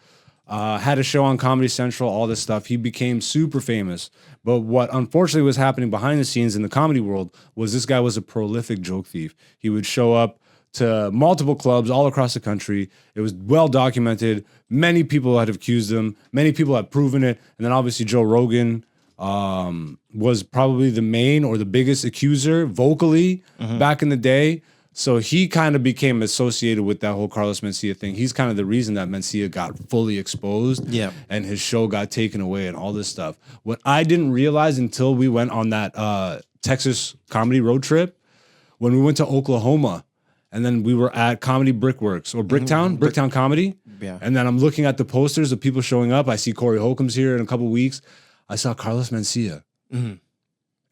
Had a show on Comedy Central, all this stuff. He became super famous. But what unfortunately was happening behind the scenes in the comedy world was this guy was a prolific joke thief. He would show up to multiple clubs all across the country. It was well documented. Many people had accused him. Many people had proven it. And then obviously Joe Rogan was probably the main or the biggest accuser vocally back in the day. So he kind of became associated with that whole Carlos Mencia thing. He's kind of the reason that Mencia got fully exposed and his show got taken away and all this stuff. What I didn't realize until we went on that Texas comedy road trip, when we went to Oklahoma and then we were at Comedy Brickworks or Bricktown Comedy. Yeah. And then I'm looking at the posters of people showing up. I see Corey Holcomb's here in a couple weeks. I saw Carlos Mencia. And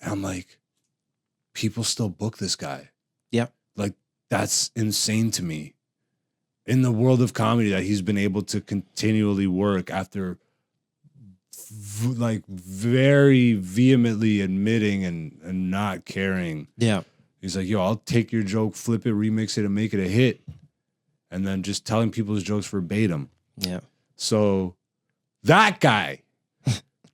I'm like, people still book this guy. Yeah. Like, that's insane to me. In the world of comedy, that he's been able to continually work after like very vehemently admitting and not caring. Yeah. He's like, yo, I'll take your joke, flip it, remix it, and make it a hit. And then just telling people's jokes verbatim. Yeah. So that guy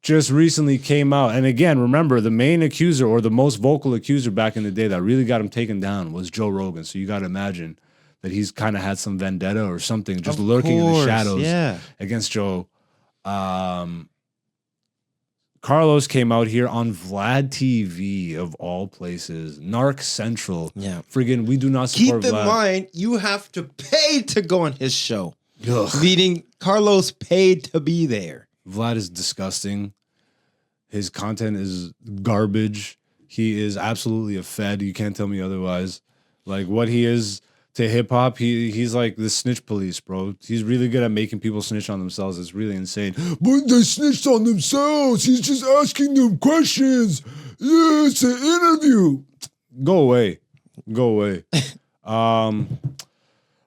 just recently came out. And again, remember, the main accuser or the most vocal accuser back in the day that really got him taken down was Joe Rogan. So you got to imagine that he's kind of had some vendetta or something just lurking in the shadows against Joe. Carlos came out here on Vlad TV, of all places. Narc Central. Yeah. Friggin', we do not support Keep in Vlad. mind, you have to pay to go on his show. Ugh. Meaning Carlos paid to be there. Vlad is disgusting. His content is garbage. He is absolutely a fed. You can't tell me otherwise. Like what he is to hip hop, he's like the snitch police, bro. He's really good at making people snitch on themselves. It's really insane. But they snitched on themselves. He's just asking them questions. Yeah, it's an interview. Go away. Go away.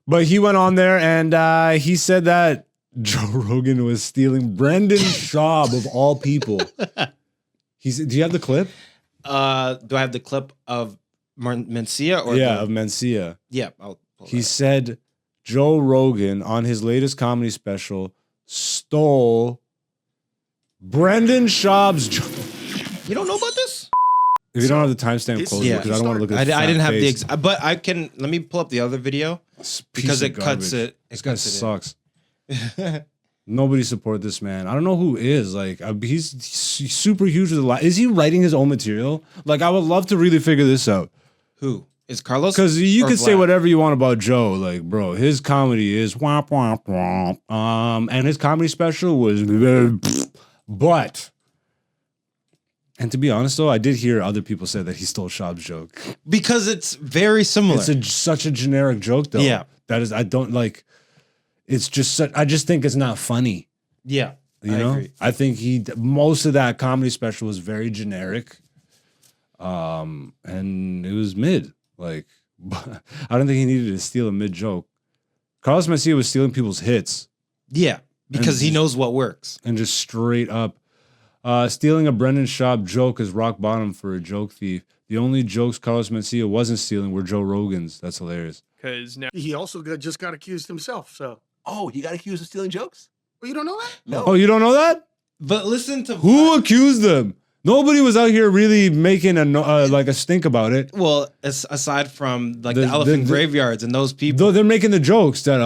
But he went on there and he said that Joe Rogan was stealing Brendan Schaub of all people. He said, do you have the clip? Do I have the clip of Mencia? Or of Mencia. Yeah, I'll pull He that. said Joe Rogan on his latest comedy special stole Brendan Schaub's joke. You don't know about this? If you don't have the timestamp It's- closer, yeah. because I don't want to look at I didn't have face. the but I can. Let me pull up the other video This piece because of it cuts garbage. it. This guy cuts it in. sucks. Nobody support this man. I don't know who is. Like, he's super huge with a lot. Is he writing his own material? Like, I would love to really figure this out. Who is Carlos? Because you or could say Vlad? whatever you want about Joe. Like, bro, his comedy is womp, womp, womp. And his comedy special was but. And to be honest, though, I did hear other people say that he stole Schaub's joke. Because it's very similar. It's such a generic joke, though. Yeah. That is, I don't like. It's just such, I just think it's not funny. yeah, You I know, agree. I think most of that comedy special was very generic, and it was mid. Like, I don't think he needed to steal a mid joke. Carlos Mencia was stealing people's hits Yeah, because he knows what works. and just straight up stealing a Brendan Schaub joke is rock bottom for a joke thief. The only jokes Carlos Mencia wasn't stealing were Joe Rogan's. That's hilarious. Because now He also just got accused himself. So, Oh, he got accused of stealing jokes? well, you don't know that? No. Oh, you don't know that? But listen to Who accused them? Nobody was out here really making a stink about it. Well, aside from like the elephant graveyards and those people, Though they're making the jokes that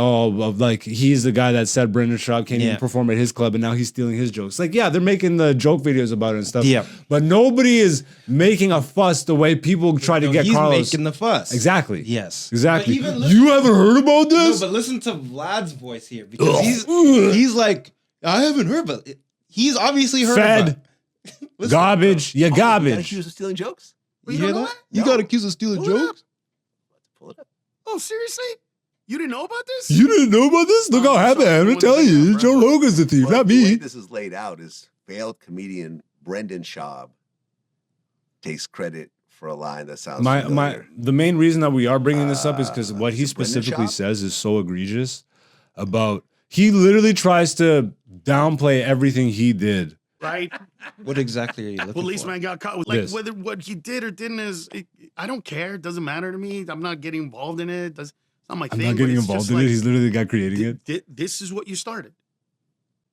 he's the guy that said Rimshot can't even perform at his club and now he's stealing his jokes. Like, yeah, they're making the joke videos about it and stuff. Yeah, but nobody is making a fuss the way people try to get Carlos. He's making the fuss. Exactly. Yes. Exactly. You haven't heard about this? No, but listen to Vlad's voice here because he's like, I haven't heard, but he's obviously heard about it. Garbage. You're garbage. You got accused of stealing jokes? You hear that? You got accused of stealing jokes? Pull it up. Oh, seriously? You didn't know about this? You didn't know about this? Look how happy I am to tell you. Joe Rogan's the thief, not The way me. this is laid out is failed comedian Brendan Schaub takes credit for a line that sounds familiar. The main reason that we are bringing this up is because what he is it Brendan specifically Schaub? says is so egregious about he literally tries to downplay everything he did. Right? What exactly are you looking Policeman got caught with This. whether what he did or didn't I don't care. It doesn't matter to me. I'm not getting involved in it. It's not my I'm thing. not getting involved in it. He's literally the guy creating it. This is what you started.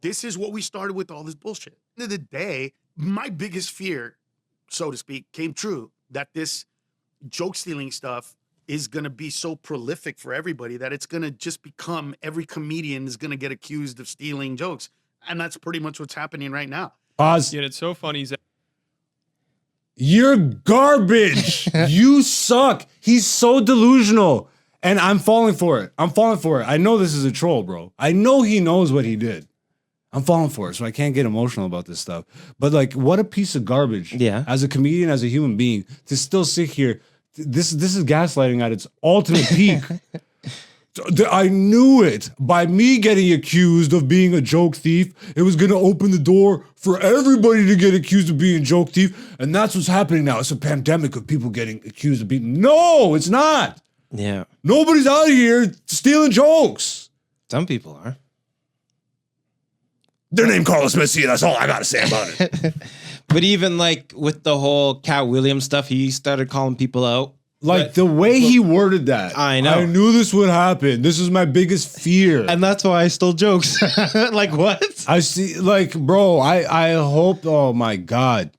This is what we started with all this bullshit. At the end of the day, my biggest fear, so to speak, came true that this joke stealing stuff is going to be so prolific for everybody that it's going to just become every comedian is going to get accused of stealing jokes. And that's pretty much what's happening right now. Pause. Yet it's so funny. You're garbage. You suck. He's so delusional. And I'm falling for it. I know this is a troll, bro. I know he knows what he did. I'm falling for it, so I can't get emotional about this stuff. But like, what a piece of garbage. Yeah. As a comedian, as a human being, to still sit here. This is gaslighting at its ultimate peak. I knew it. By me getting accused of being a joke thief, it was going to open the door for everybody to get accused of being a joke thief. And that's what's happening now. It's a pandemic of people getting accused of being... No, it's not. Yeah. Nobody's out here stealing jokes. Some people are. Their name Carlos Mencia. That's all I got to say about it. But even like with the whole Cat Williams stuff, he started calling people out. Like the way he worded that. I know. I knew this would happen. This is my biggest fear. And that's why I stole jokes. Like what? I see, like, bro, I hope, oh my God.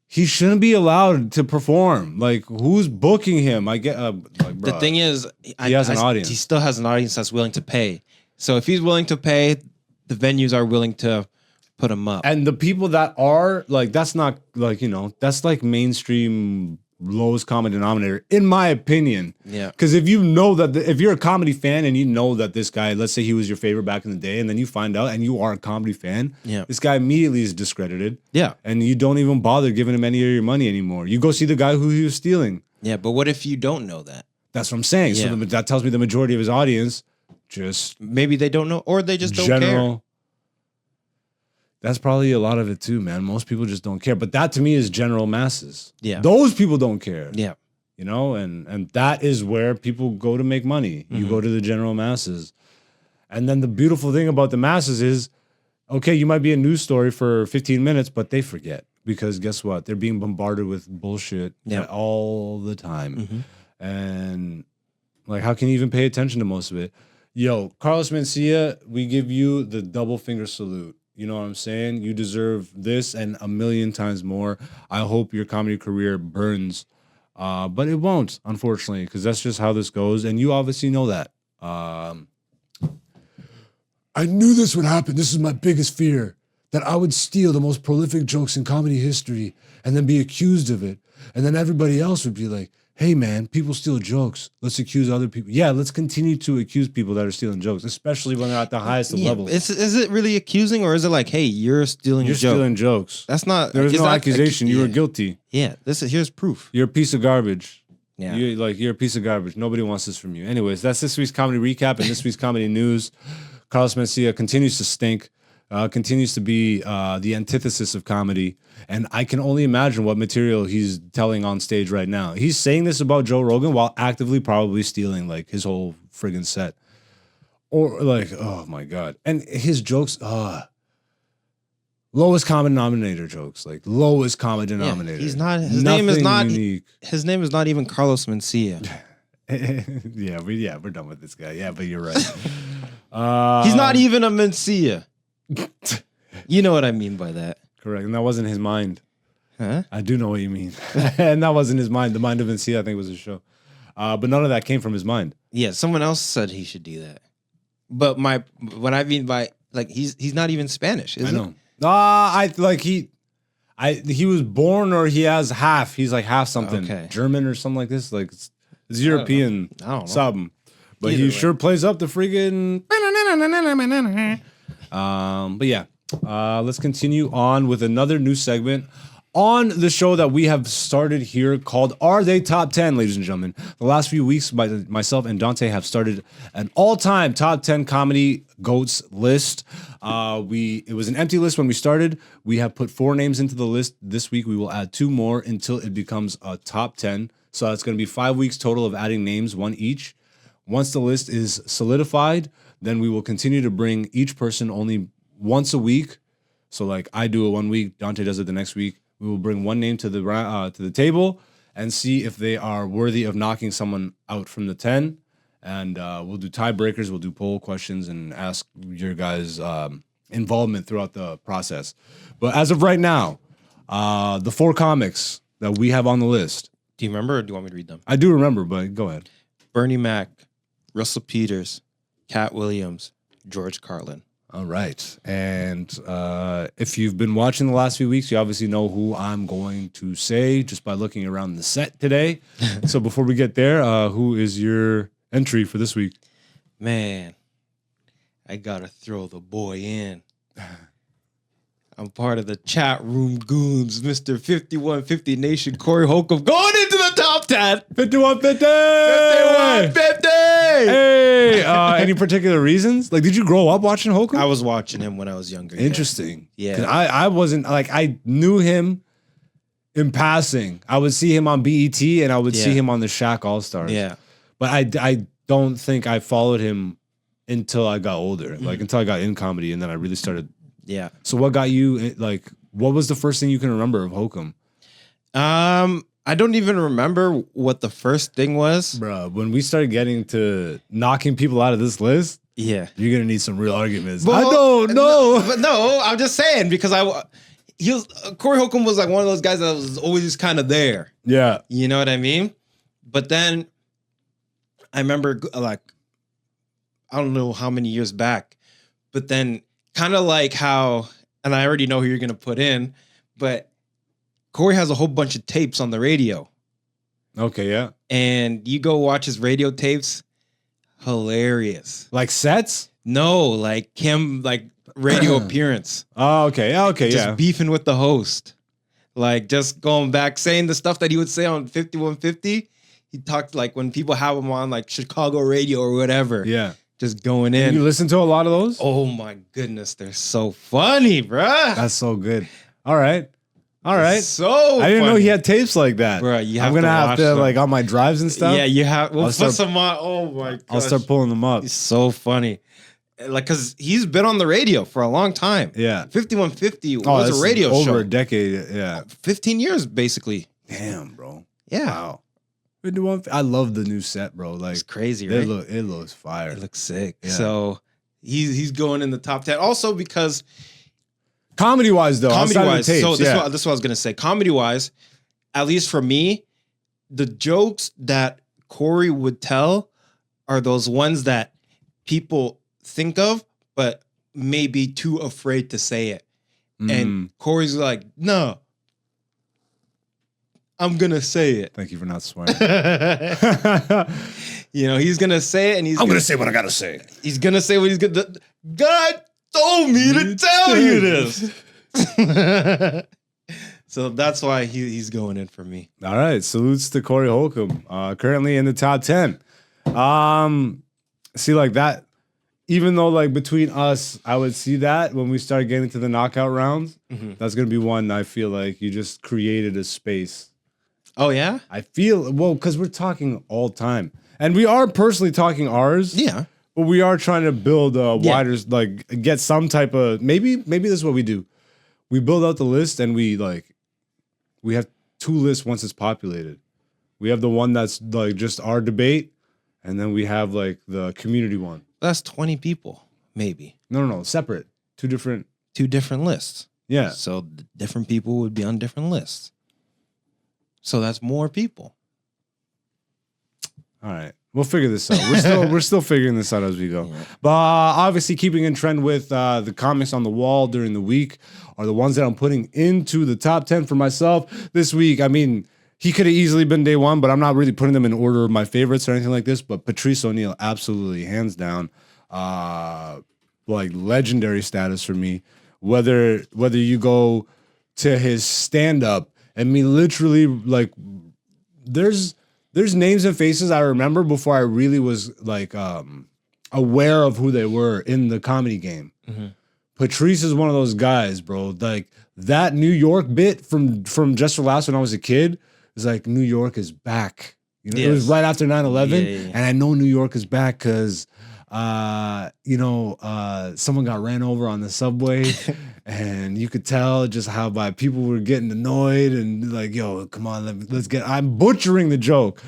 He shouldn't be allowed to perform. Like, who's booking him? I get, like, bro. The thing is, he has an audience. He still has an audience that's willing to pay. So if he's willing to pay, the venues are willing to put him up. And the people that are, like, that's not, like, you know, that's like mainstream lowest common denominator, in my opinion. Yeah. Because if you know that, if you're a comedy fan and you know that this guy, let's say he was your favorite back in the day, and then you find out and you are a comedy fan, this guy immediately is discredited. Yeah. And you don't even bother giving him any of your money anymore. You go see the guy who he was stealing. Yeah, but what if you don't know that? That's what I'm saying. Yeah. So that tells me the majority of his audience just maybe they don't know, or they just don't care. That's probably a lot of it too, man. Most people just don't care. But that to me is general masses. Yeah. Those people don't care. Yeah. You know, and that is where people go to make money. You go to the general masses. And then the beautiful thing about the masses is, okay, you might be a news story for 15 minutes, but they forget. Because guess what? They're being bombarded with bullshit all the time. And like, how can you even pay attention to most of it? Yo, Carlos Mencia, we give you the double finger salute. You know what I'm saying? You deserve this and a million times more. I hope your comedy career burns. But it won't, unfortunately, because that's just how this goes. And you obviously know that. I knew this would happen. This is my biggest fear. That I would steal the most prolific jokes in comedy history and then be accused of it. And then everybody else would be like, hey, man, people steal jokes. Let's accuse other people. Yeah, let's continue to accuse people that are stealing jokes, especially when they're at the highest of levels. Is it really accusing, or is it like, hey, you're stealing You're stealing jokes. That's not. There's no accusation. You were guilty. Yeah, here's proof. You're a piece of garbage. Yeah. You're a piece of garbage. Nobody wants this from you. Anyways, that's this week's comedy recap and this week's comedy news. Carlos Mencia continues to stink. Continues to be the antithesis of comedy. And I can only imagine what material he's telling on stage right now. He's saying this about Joe Rogan while actively probably stealing like his whole friggin' set. Or like, oh my God. And his jokes, lowest common denominator jokes. Like lowest common denominator. He's not, his Nothing name is not unique. His name is not even Carlos Mencia. we're done with this guy. Yeah, but you're right. He's not even a Mencia. You know what I mean by that. Correct. And that wasn't his mind. Huh? I do know what you mean. And that wasn't his mind. The mind of Mencia, I think, was his show. But none of that came from his mind. Yeah, someone else said he should do that. But what I mean by like he's not even Spanish, is I know. He was born or he has half. He's like half something. German or something like this. Like it's European I don't know. something. But Either he way. sure plays up the freaking. But yeah, let's continue on with another new segment on the show that we have started here called Are They Top 10, ladies and gentlemen. The last few weeks, myself and Dante have started an all-time top 10 comedy GOATs list. It was an empty list when we started. We have put 4 names into the list. This week, we will add 2 more until it becomes a top 10. So that's going to be 5 weeks total of adding names, 1 each. Once the list is solidified, then we will continue to bring each person only once a week. So like I do it 1 week, Dante does it the next week. We will bring 1 name to the table and see if they are worthy of knocking someone out from the 10. And we'll do tiebreakers, we'll do poll questions, and ask your guys' involvement throughout the process. But as of right now, the 4 comics that we have on the list. Do you remember or do you want me to read them? I do remember, but go ahead. Bernie Mac, Russell Peters, Cat Williams, George Carlin. All right. And if you've been watching the last few weeks, you obviously know who I'm going to say just by looking around the set today. So before we get there, who is your entry for this week? Man, I got to throw the boy in. I'm part of the chat room goons, Mr. 5150 Nation, Corey Holcomb, going into the top 10. 5150! 5150! Hey! Any particular reasons? Like, did you grow up watching Holcomb? I was watching him when I was younger. Interesting. Yeah. 'Cause I wasn't, like, I knew him in passing. I would see him on BET and I would see him on the Shaq All-Stars. Yeah. But I don't think I followed him until I got older, like until I got in comedy, and then I really started. Yeah. So what got you, like, what was the first thing you can remember of Holcomb? I don't even remember what the first thing was. Bro, when we started getting to knocking people out of this list, Yeah. you're going to need some real arguments. Well, I don't know. But no, I'm just saying because Corey Holcomb was like one of those guys that was always just kind of there. Yeah. You know what I mean? But then I remember like, I don't know how many years back, but then kind of like how, and I already know who you're going to put in, but Corey has a whole bunch of tapes on the radio. Okay, yeah. And you go watch his radio tapes. Hilarious. Like sets? No, like him, like radio appearance. Oh, okay. Okay, Just yeah. beefing with the host. Like just going back, saying the stuff that he would say on 5150. He talked like when people have him on like Chicago radio or whatever. Yeah. Just going in. You listen to a lot of those? Oh my goodness, they're so funny, bruh. That's so good. All right. All right. So I didn't know funny. he had tapes like that. Bruh, you have I'm gonna to have watch to them. like on my drives and stuff. Yeah, you have. We'll I'll put start- some on. Oh my god. I'll start pulling them up. He's so funny. Like, cause he's been on the radio for a long time. Yeah. 5150 Oh, was that's a radio over show. a decade. Yeah. 15 years, basically. Damn, bro. Yeah. Wow. I love the new set, bro. Like It's crazy, right? it looks fire. It looks sick. Yeah. So he's going in the top 10. Also because Comedy wise, though, comedy outside of wise, the tapes, so this, yeah. is what I was gonna say. Comedy wise, at least for me, the jokes that Corey would tell are those ones that people think of, but may be too afraid to say it. And Corey's like, no, I'm gonna say it. Thank you for not swearing. You know, he's gonna say it, and he's say what I gotta say. he's gonna say what he's gonna. God told me to tell you this. So that's why he's going in for me. All right, salutes to Corey Holcomb, currently in the top 10. See, like that, even though like between us, I would see that when we start getting to the knockout rounds, that's gonna be one I feel like you just created a space. Oh yeah, I feel well because we're talking all time, and we are personally talking ours. yeah. But we are trying to build a wider, like get some type of maybe this is what we do. We build out the list and we have 2 lists once it's populated. We have the one that's like just our debate, and then we have like the community one. That's 20 people, maybe No, separate. 2 different 2 different lists. Yeah. So different people would be on different lists. So that's more people. All right. We'll figure this out. We're still figuring this out as we go. Yeah. But obviously keeping in trend with the comics on the wall during the week are the ones that I'm putting into the top 10 for myself this week. I mean, he could have easily been day one, but I'm not really putting them in order of my favorites or anything like this. But Patrice O'Neal, absolutely, hands down, like legendary status for me. Whether you go to his stand-up, I mean, literally, like, there's names and faces I remember before I really was like aware of who they were in the comedy game. Mm-hmm. Patrice is one of those guys, bro. Like that New York bit from Just for Laughs when I was a kid is like New York is back. You know, It was right after 9/11, and I know New York is back because someone got ran over on the subway. And you could tell just how people were getting annoyed and like, yo, come on, let's get. I'm butchering the joke,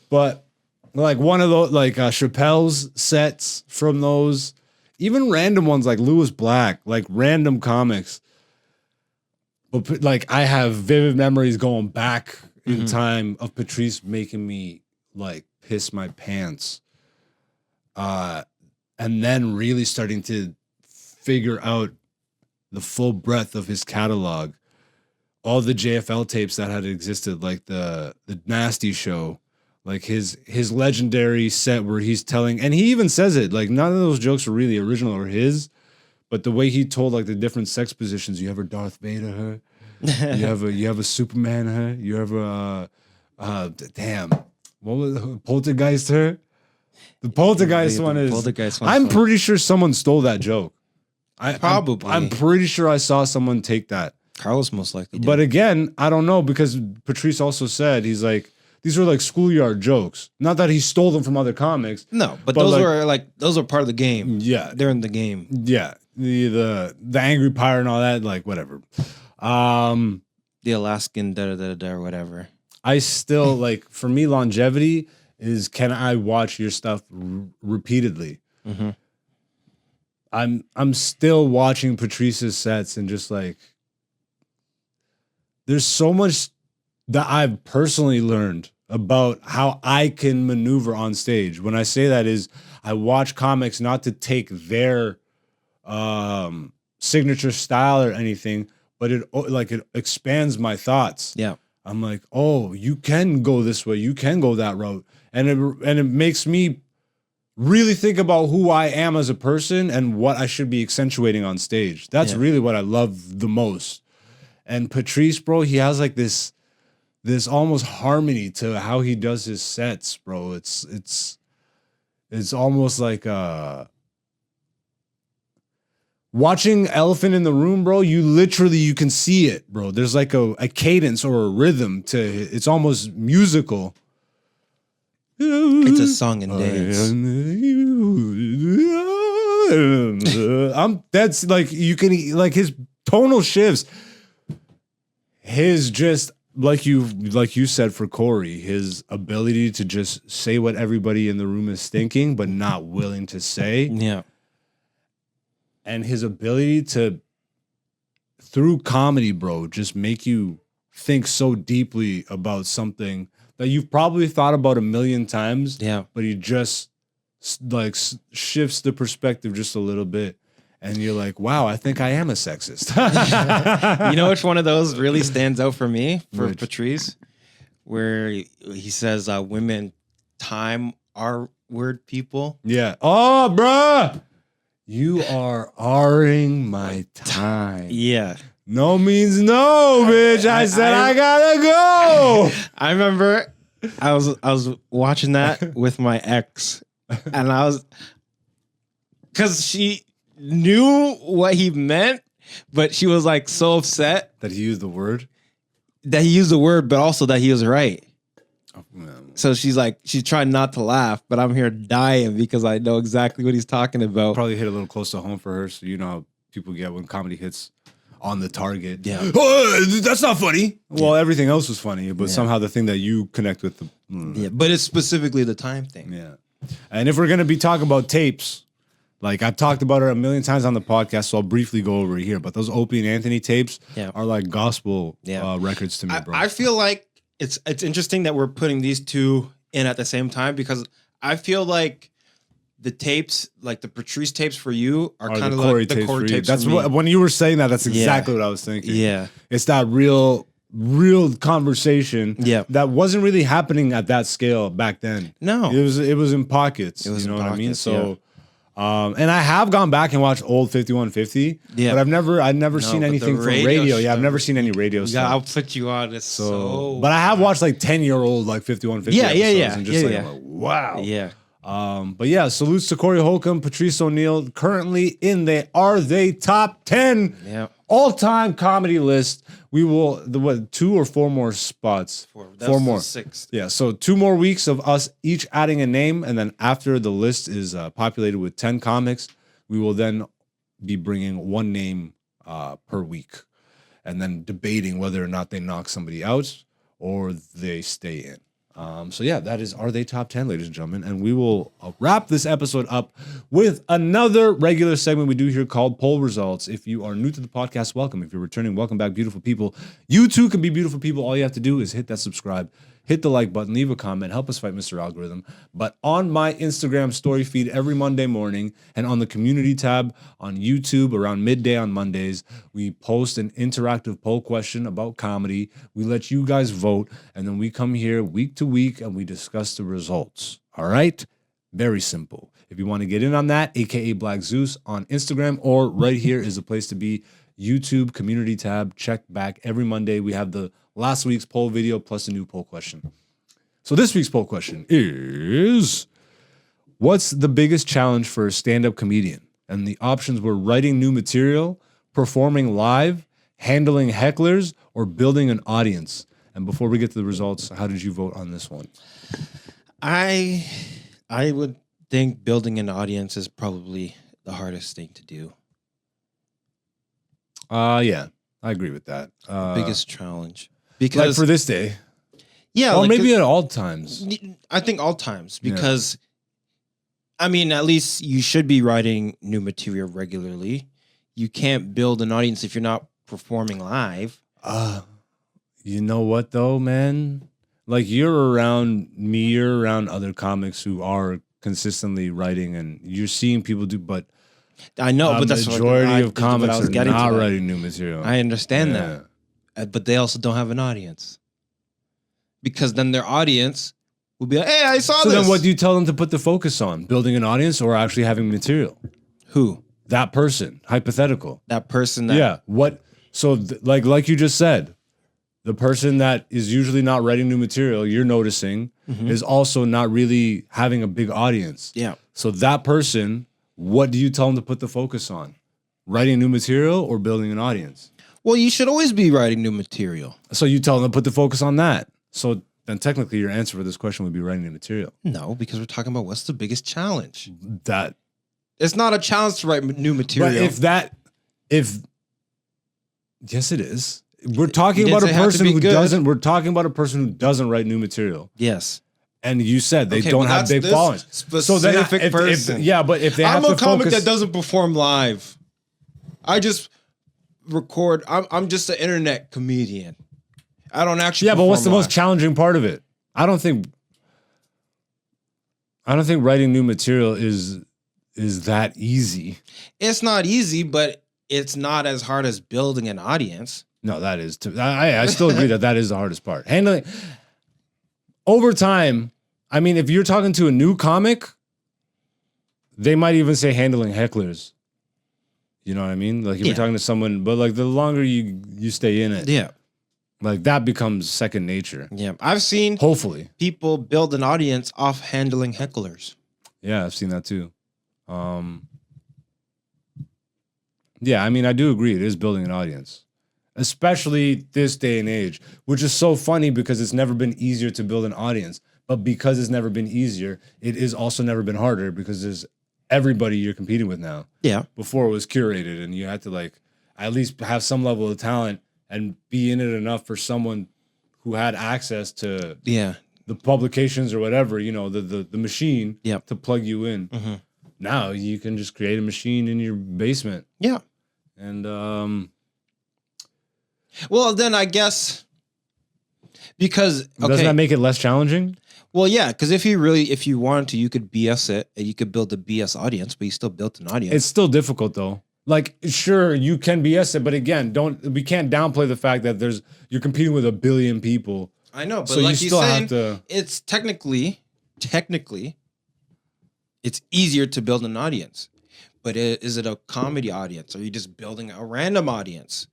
but like one of those, like Chappelle's sets from those, even random ones like Lewis Black, like random comics. But like I have vivid memories going back in time of Patrice making me like piss my pants, and then really starting to figure out the full breadth of his catalog, all the JFL tapes that had existed, like the Nasty Show, like his legendary set where he's telling, and he even says it, like none of those jokes were really original or his, but the way he told like the different sex positions, you ever Darth Vader her, you have a Superman her, you ever what was Poltergeist her? The Poltergeist one is. I'm pretty sure someone stole that joke. Probably. I'm pretty sure I saw someone take that. Carlos most likely did. But again, I don't know because Patrice also said he's like, these are like schoolyard jokes. Not that he stole them from other comics. No, but those were part of the game. Yeah. They're in the game. Yeah. The Angry Pirate and all that, like whatever. The Alaskan or whatever. I still like, for me, longevity is, can I watch your stuff repeatedly? Mm-hmm. I'm still watching Patrice's sets and just like, there's so much that I've personally learned about how I can maneuver on stage. When I say that is, I watch comics not to take their signature style or anything, but it expands my thoughts. Yeah. I'm like, oh, you can go this way, you can go that route, and it makes me really think about who I am as a person and what I should be accentuating on stage. That's really what I love the most. And Patrice, bro, he has like this almost harmony to how he does his sets, bro. It's almost like watching Elephant in the Room, bro. You can see it, bro. There's like a cadence or a rhythm to it. It's almost musical. It's a song and dance. That's like, you can, like his tonal shifts, his just like you said for Corey, his ability to just say what everybody in the room is thinking but not willing to say. Yeah. And his ability to, through comedy, bro, just make you think so deeply about something that you've probably thought about a million times. Yeah. But he just like shifts the perspective just a little bit. And you're like, wow, I think I am a sexist. You know which one of those really stands out for me, for Patrice? Where he says women time are word people. Yeah. Oh, bruh. You are R-ing my time. Yeah. No means no, bitch. I said I gotta go. I remember I was watching that with my ex, and because she knew what he meant, but she was like so upset that he used the word. That he used the word, but also that he was right. Oh, so she's trying not to laugh, but I'm here dying because I know exactly what he's talking about. Probably hit a little close to home for her, so you know how people get when comedy hits on the target. Yeah. Oh, that's not funny. Well, everything else was funny, but somehow the thing that you connect with yeah, but it's specifically the time thing. Yeah. And if we're gonna be talking about tapes, Like I've talked about it a million times on the podcast, so I'll briefly go over it here. But those Opie and Anthony tapes are like gospel records to me, bro. I feel like it's interesting that we're putting these two in at the same time because I feel like the tapes, like the Patrice tapes for you, are kind of like the Corey tapes. That's for me. what when you were saying that. That's exactly what I was thinking. Yeah, it's that real conversation. Yeah, that wasn't really happening at that scale back then. No, it was in pockets. You know what I mean? So. And I have gone back and watched old 5150, but I've never seen anything from radio. Yeah, I've never seen any radio stuff. I'll put you on. It's so but I have watched like 10-year-old like 5150 episodes and just like, wow. Yeah. But yeah, salutes to Corey Holcomb, Patrice O'Neal, currently in the Are They Top 10 all-time comedy list. We will 2 or 4 more spots. 4 more. 6. Yeah, so 2 more weeks of us each adding a name, and then after the list is populated with 10 comics, we will then be bringing 1 name per week, and then debating whether or not they knock somebody out or they stay in. So yeah, that is Are They Top 10, ladies and gentlemen. And we will wrap this episode up with another regular segment we do here called Poll Results. If you are new to the podcast, welcome. If you're returning, welcome back, beautiful people. You too can be beautiful people. All you have to do is hit that subscribe, hit the like button, leave a comment, help us fight Mr. Algorithm. But on my Instagram story feed every Monday morning and on the community tab on YouTube around midday on Mondays, we post an interactive poll question about comedy. We let you guys vote, and then we come here week to week and we discuss the results. All right? Very simple. If you want to get in on that, aka Black Zeus on Instagram, or right here is the place to be, YouTube community tab. Check back every Monday. We have the last week's poll video plus a new poll question. So this week's poll question is, what's the biggest challenge for a stand-up comedian? And the options were writing new material, performing live, handling hecklers, or building an audience. And before we get to the results, how did you vote on this one? I would think building an audience is probably the hardest thing to do. Yeah, I agree with that. Biggest challenge. Because like for this day. Yeah. Or like, maybe at all times. I think all times. Because, I mean, at least you should be writing new material regularly. You can't build an audience if you're not performing live. You know what, though, man? Like, you're around me, you're around other comics who are consistently writing, and you're seeing people do, but I know, but that's the majority of comics are not writing new material. I understand that, but they also don't have an audience, because then their audience will be like, "Hey, I saw this." So then, what do you tell them to put the focus on? Building an audience or actually having material? Who? That person. Hypothetical. That person. That What? So, like you just said, the person that is usually not writing new material, you're noticing, is also not really having a big audience. Yeah. So that person, what do you tell them to put the focus on? Writing new material or building an audience? Well, you should always be writing new material. So you tell them to put the focus on that. So then technically your answer for this question would be writing new material. No, because we're talking about what's the biggest challenge. That it's not a challenge to write new material. But yes, it is. We're talking about a person who doesn't. We're talking about a person who doesn't write new material. Yes. And you said they don't have big followings. So then, person. But if they have to I'm a comic focus, that doesn't perform live. I just record. I'm just an internet comedian. I don't actually. Yeah, but what's the most challenging part of it? I don't think writing new material is that easy. It's not easy, but it's not as hard as building an audience. No, that is. I still agree that is the hardest part. Handling over time. I mean, if you're talking to a new comic, they might even say handling hecklers. You know what I mean? Like if you're talking to someone, but like the longer you stay in it, like that becomes second nature. Yeah, I've seen hopefully people build an audience off handling hecklers. Yeah, I've seen that too. Yeah, I mean, I do agree. It is building an audience, especially this day and age, which is so funny because it's never been easier to build an audience. But because it's never been easier, it is also never been harder because there's everybody you're competing with now. Yeah. Before it was curated and you had to like at least have some level of talent and be in it enough for someone who had access to the publications or whatever, you know, the machine to plug you in. Now you can just create a machine in your basement. Yeah. And well, then I guess because doesn't that make it less challenging? Well, yeah, because if you wanted to, you could BS it and you could build a BS audience, but you still built an audience. It's still difficult though. Like, sure, you can BS it, but again, we can't downplay the fact that you're competing with 1 billion people. I know, but so like you still saying, have to. It's technically, it's easier to build an audience. But is it a comedy audience? Or are you just building a random audience?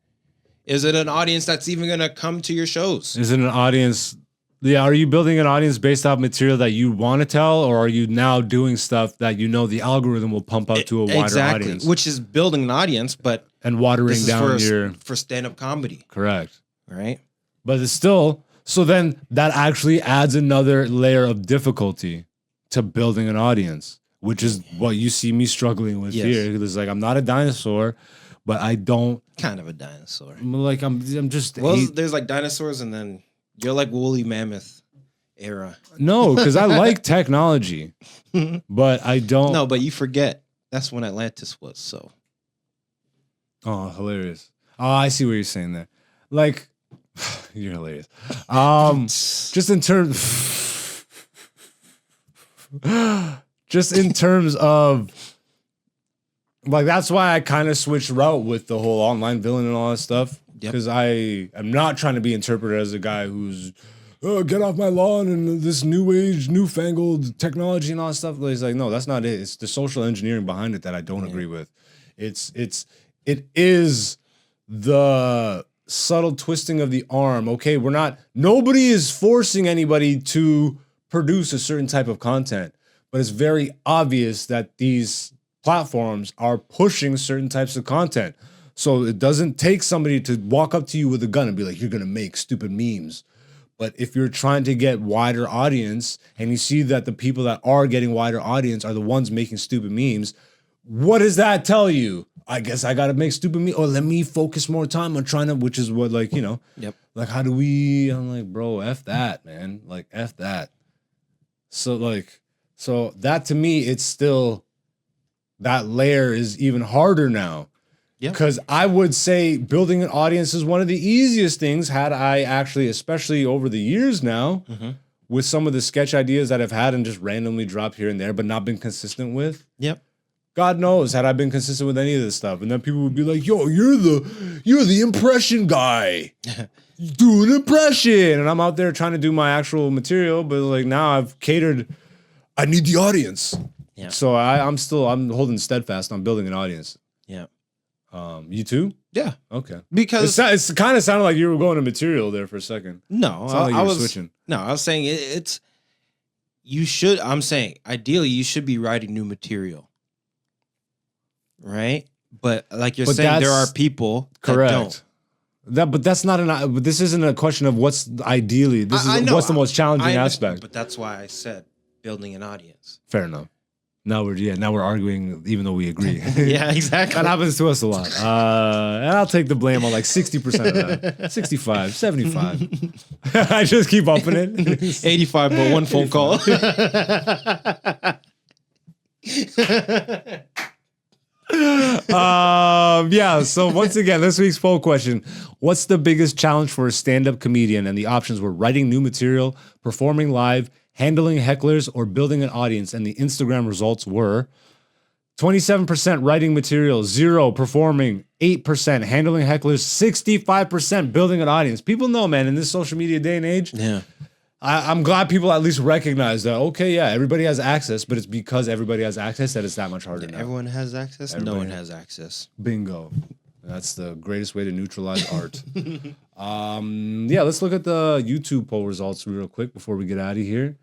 Is it an audience that's even going to come to your shows? Is it an audience? Yeah, are you building an audience based off material that you want to tell, or are you now doing stuff that you know the algorithm will pump out to a wider audience? Which is building an audience, but and watering down for stand-up comedy. Correct. Right? But it's still, so then that actually adds another layer of difficulty to building an audience, which is what you see me struggling with here. It's like, I'm not a dinosaur, but I don't. Kind of a dinosaur. Like, I'm just. Well, there's like dinosaurs, and then you're like woolly mammoth era. No, because I like technology, but I don't. No, but you forget that's when Atlantis was. So. Oh, hilarious! Oh, I see what you're saying there. Like, you're hilarious. Just in terms, of. Like, that's why I kind of switched route with the whole online villain and all that stuff. Because I am not trying to be interpreted as a guy who's, get off my lawn and this new age, newfangled technology and all that stuff. It's like, no, that's not it. It's the social engineering behind it that I don't agree with. It is the subtle twisting of the arm. Okay, nobody is forcing anybody to produce a certain type of content, but it's very obvious that these platforms are pushing certain types of content. So it doesn't take somebody to walk up to you with a gun and be like, you're going to make stupid memes. But if you're trying to get wider audience and you see that the people that are getting wider audience are the ones making stupid memes, what does that tell you? I guess I got to make stupid memes. Or let me focus more time on trying to, which is what, like, you know, like, how do we, I'm like, bro, F that, man. Like, F that. So that to me, it's still, that layer is even harder now. Because I would say building an audience is one of the easiest things, had I actually, especially over the years now, with some of the sketch ideas that I've had and just randomly dropped here and there, but not been consistent with. God knows, had I been consistent with any of this stuff. And then people would be like, yo, you're the impression guy. Do an impression. And I'm out there trying to do my actual material, but like now I've catered, I need the audience. So I'm holding steadfast on building an audience. You too? Yeah. Okay. Because it's kind of sounded like you were going to material there for a second. No, I was switching. No, I was saying it's. You should. I'm saying ideally you should be writing new material, right? But like you're saying, there are people that don't. But that's not But this isn't a question of what's ideally. This is what's the most challenging aspect. But that's why I said building an audience. Fair enough. Now we're arguing even though we agree. Yeah, exactly. That happens to us a lot. And I'll take the blame on like 60% of that. 65, 75. I just keep upping it. 85, but one phone call. So once again, this week's poll question: what's the biggest challenge for a stand-up comedian? And the options were writing new material, performing live, handling hecklers, or building an audience. And the Instagram results were 27% writing material, 0 performing, 8% handling hecklers, 65% building an audience. People know, man, in this social media day and age, I'm glad people at least recognize that, okay, yeah, everybody has access, but it's because everybody has access that it's that much harder now. Everyone has access? No one has access. Bingo. That's the greatest way to neutralize art. Let's look at the YouTube poll results real quick before we get out of here.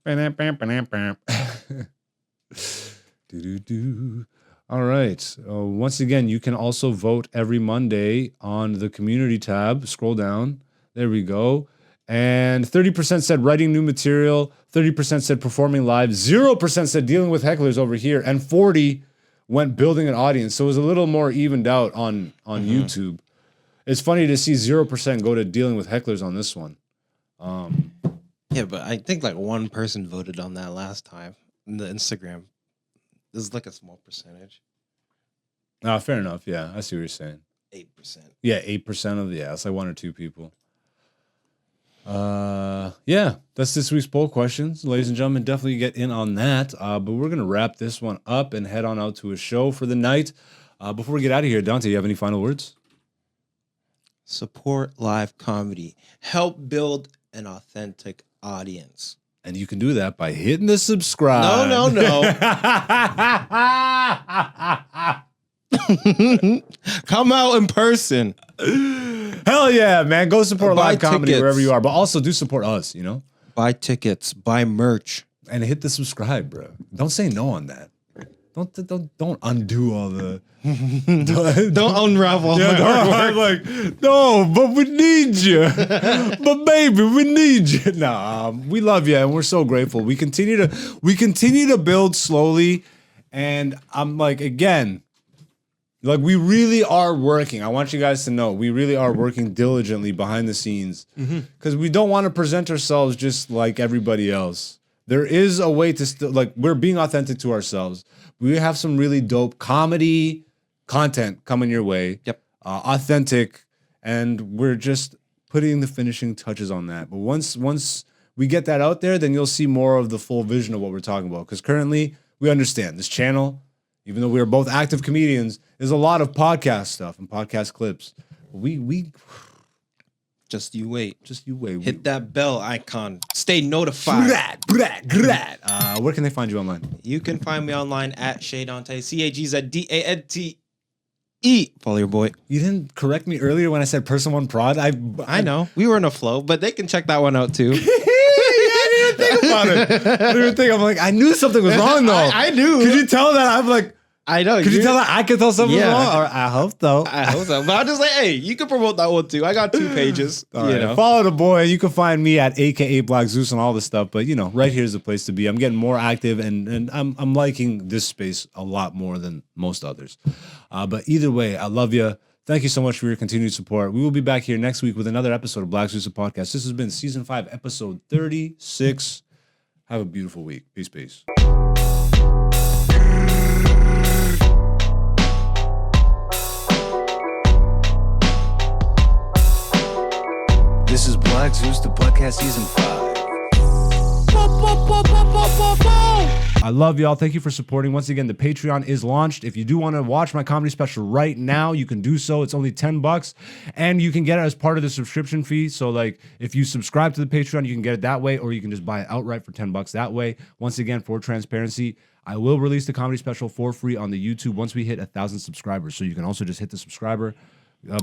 All right. Once again, you can also vote every Monday on the community tab. Scroll down. There we go. And 30% said writing new material. 30% said performing live. 0% said dealing with hecklers over here. And 40% went building an audience. So it was a little more evened out on YouTube. It's funny to see 0% go to dealing with hecklers on this one. Yeah, but I think like one person voted on that last time in the Instagram. It's like a small percentage. Fair enough. Yeah, I see what you're saying. 8%. Yeah, 8% of it's like 1 or 2 people. Yeah, that's this week's poll questions, ladies and gentlemen. Definitely get in on that. But we're gonna wrap this one up and head on out to a show for the night. Before we get out of here, Dante, you have any final words? Support live comedy. Help build an authentic audience. And you can do that by hitting the subscribe. No. Come out in person. Hell yeah, man. Go support Buy live comedy tickets. wherever you are. But also do support us, you know? Buy tickets. Buy merch. And hit the subscribe, bro. Don't say no on that. Don't undo all the... Don't unravel. Yeah, I'm like, no, but we need you. But baby, we need you. Nah, we love you and we're so grateful. We continue to build slowly. And I'm like, again... Like, we really are working. I want you guys to know, we really are working diligently behind the scenes because we don't want to present ourselves just like everybody else. There is a way to still, like, we're being authentic to ourselves. We have some really dope comedy content coming your way. Yep. Authentic. And we're just putting the finishing touches on that. But once we get that out there, then you'll see more of the full vision of what we're talking about. Because currently, we understand this channel, even though we are both active comedians, there's a lot of podcast stuff and podcast clips. We just you wait. Hit that bell icon. Stay notified. Where can they find you online? You can find me online at Dante, CAGZDANTE. Follow your boy. You didn't correct me earlier when I said person one prod. I know. We were in a flow, but they can check that one out too. I didn't even think about it. I didn't even think. I'm like, I knew something was wrong though. I knew. Could you tell that? I'm like, I know. Could you tell that I could tell something Yeah. wrong? Or I hope so. I hope so. But I'm just like, hey, you can promote that one too. I got 2 pages. All you right. know. Follow the boy. You can find me at AKA Black Zeus and all this stuff. But right here's the place to be. I'm getting more active and I'm liking this space a lot more than most others. But either way, I love you. Thank you so much for your continued support. We will be back here next week with another episode of Black Zeus Podcast. This has been season 5, episode 36. Have a beautiful week. Peace. This is Black Zeus, the podcast, season 5. I love y'all. Thank you for supporting. Once again, the Patreon is launched. If you do want to watch my comedy special right now, you can do so. It's only $10, and you can get it as part of the subscription fee. So, like, if you subscribe to the Patreon, you can get it that way, or you can just buy it outright for $10 that way. Once again, for transparency, I will release the comedy special for free on the YouTube once we hit 1,000 subscribers. So you can also just hit the subscriber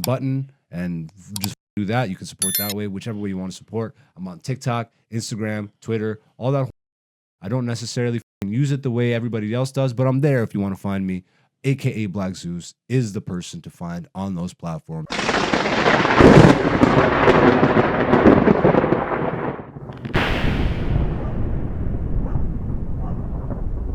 button and just do that. You can support that way, whichever way you want to support. I'm on TikTok, Instagram, Twitter, all that. I don't necessarily use it the way everybody else does, but I'm there if you want to find me. AKA Black Zeus is the person to find on those platforms.